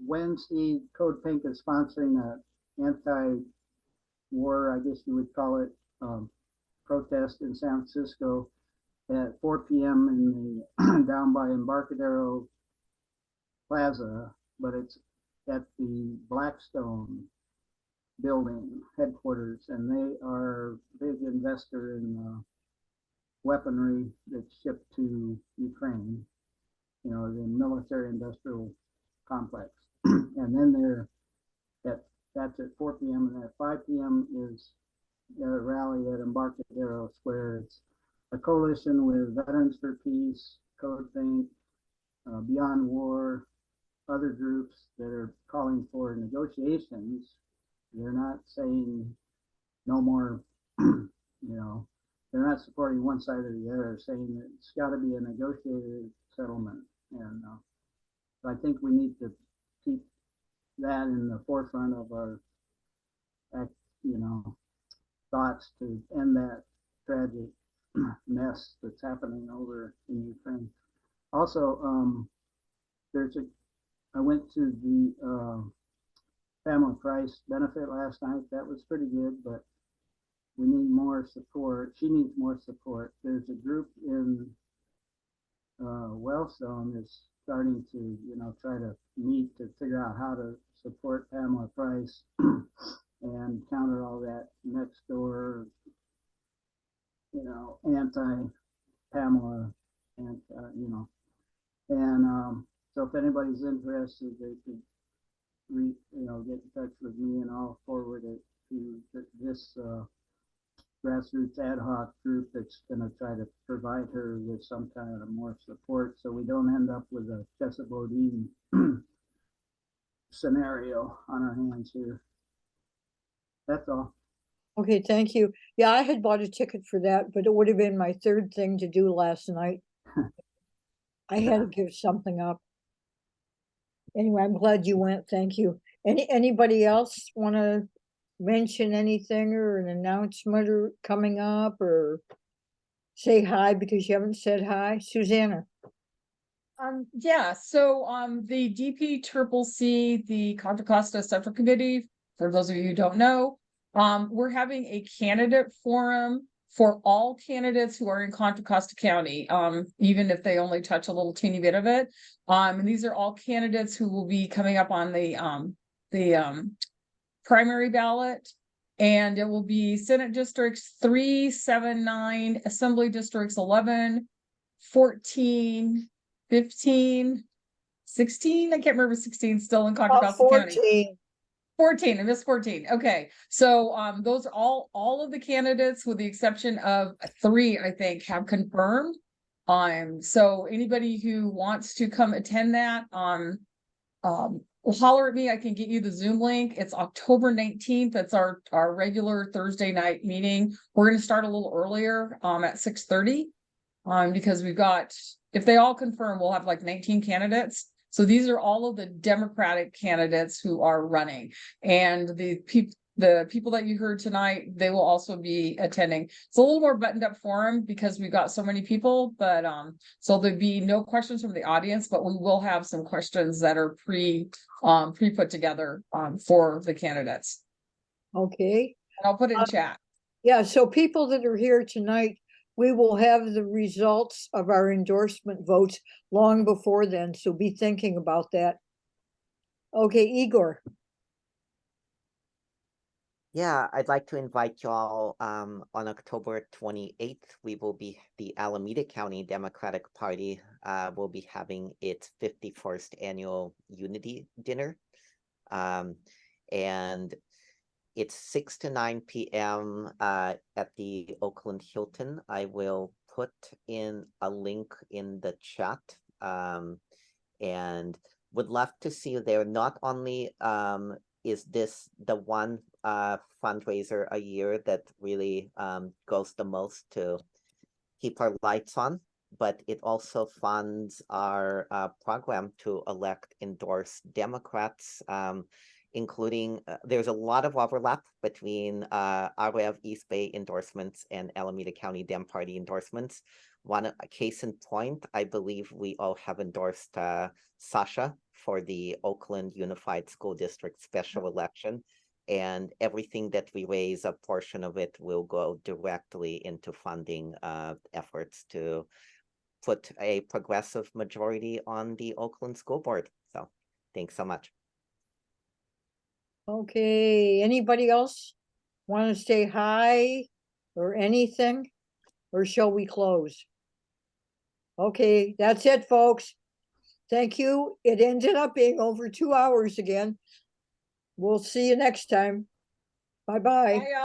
Wednesday, Code Pink is sponsoring an anti-war, I guess you would call it, protest in San Francisco at 4 p.m. in the down by Embarcadero Plaza, but it's at the Blackstone building headquarters, and they are a big investor in weaponry that's shipped to Ukraine, you know, the military industrial complex. And then that's at 4 p.m. and at 5 p.m. is a rally at Embarcadero Square. It's a coalition with Veterans for Peace, Code Pink, Beyond War, other groups that are calling for negotiations. They're not saying no more, you know, they're not supporting one side or the other, saying that it's got to be a negotiated settlement. And so I think we need to keep that in the forefront of our, you know, thoughts to end that tragic mess that's happening over in Ukraine. Also, I went to the Pamela Price benefit last night. That was pretty good, but we need more support. She needs more support. There's a group in Wellstone that's starting to, you know, try to meet to figure out how to support Pamela Price and counter all that next door, you know, anti-Pamela, and you know, and so if anybody's interested, they could get in touch with me, and I'll forward it to this grassroots ad hoc group that's going to try to provide her with some kind of more support, so we don't end up with a Chesapeake Bodine scenario on our hands here. That's all. Okay, thank you. Yeah, I had bought a ticket for that, but it would have been my third thing to do last night. I had to give something up. Anyway, I'm glad you went. Thank you. Anybody else want to mention anything or an announcement or coming up, or say hi because you haven't said hi? Susanna. Yeah, so the DPCCC, the Contra Costa Central Committee, for those of you who don't know, we're having a candidate forum for all candidates who are in Contra Costa County, even if they only touch a little teeny bit of it. And these are all candidates who will be coming up on the primary ballot. And it will be Senate districts 3, 7, 9, Assembly districts 11, 14, 15, 16. I can't remember 16 still in Contra Costa County. 14, I missed 14. Okay. So those are all of the candidates with the exception of 3, I think, have confirmed. So anybody who wants to come attend that, holler at me. I can get you the Zoom link. It's October 19th. That's our regular Thursday night meeting. We're going to start a little earlier at 6:30 because we've got, if they all confirm, we'll have like 19 candidates. So these are all of the Democratic candidates who are running, and the people that you heard tonight, they will also be attending. It's a little more buttoned up forum because we've got so many people, but so there'll be no questions from the audience, but we will have some questions that are pre put together for the candidates. Okay. And I'll put it in chat. Yeah, so people that are here tonight, we will have the results of our endorsement votes long before then, so be thinking about that. Okay, Igor. Yeah, I'd like to invite y'all on October 28th. We will be, the Alameda County Democratic Party will be having its 51st annual Unity Dinner. And it's 6 to 9 p.m. At the Oakland Hilton. I will put in a link in the chat, and would love to see you there. Not only is this the one fundraiser a year that really goes the most to keep our lights on, but it also funds our program to elect endorsed Democrats, including, there's a lot of overlap between OREB East Bay endorsements and Alameda County Dem Party endorsements. One case in point, I believe we all have endorsed Sasha for the Oakland Unified School District special election. And everything that we raise, a portion of it will go directly into funding efforts to put a progressive majority on the Oakland School Board. So thanks so much. Okay, anybody else want to say hi or anything? or shall we close? Okay, that's it, folks. Thank you. It ended up being over 2 hours again. We'll see you next time. Bye-bye.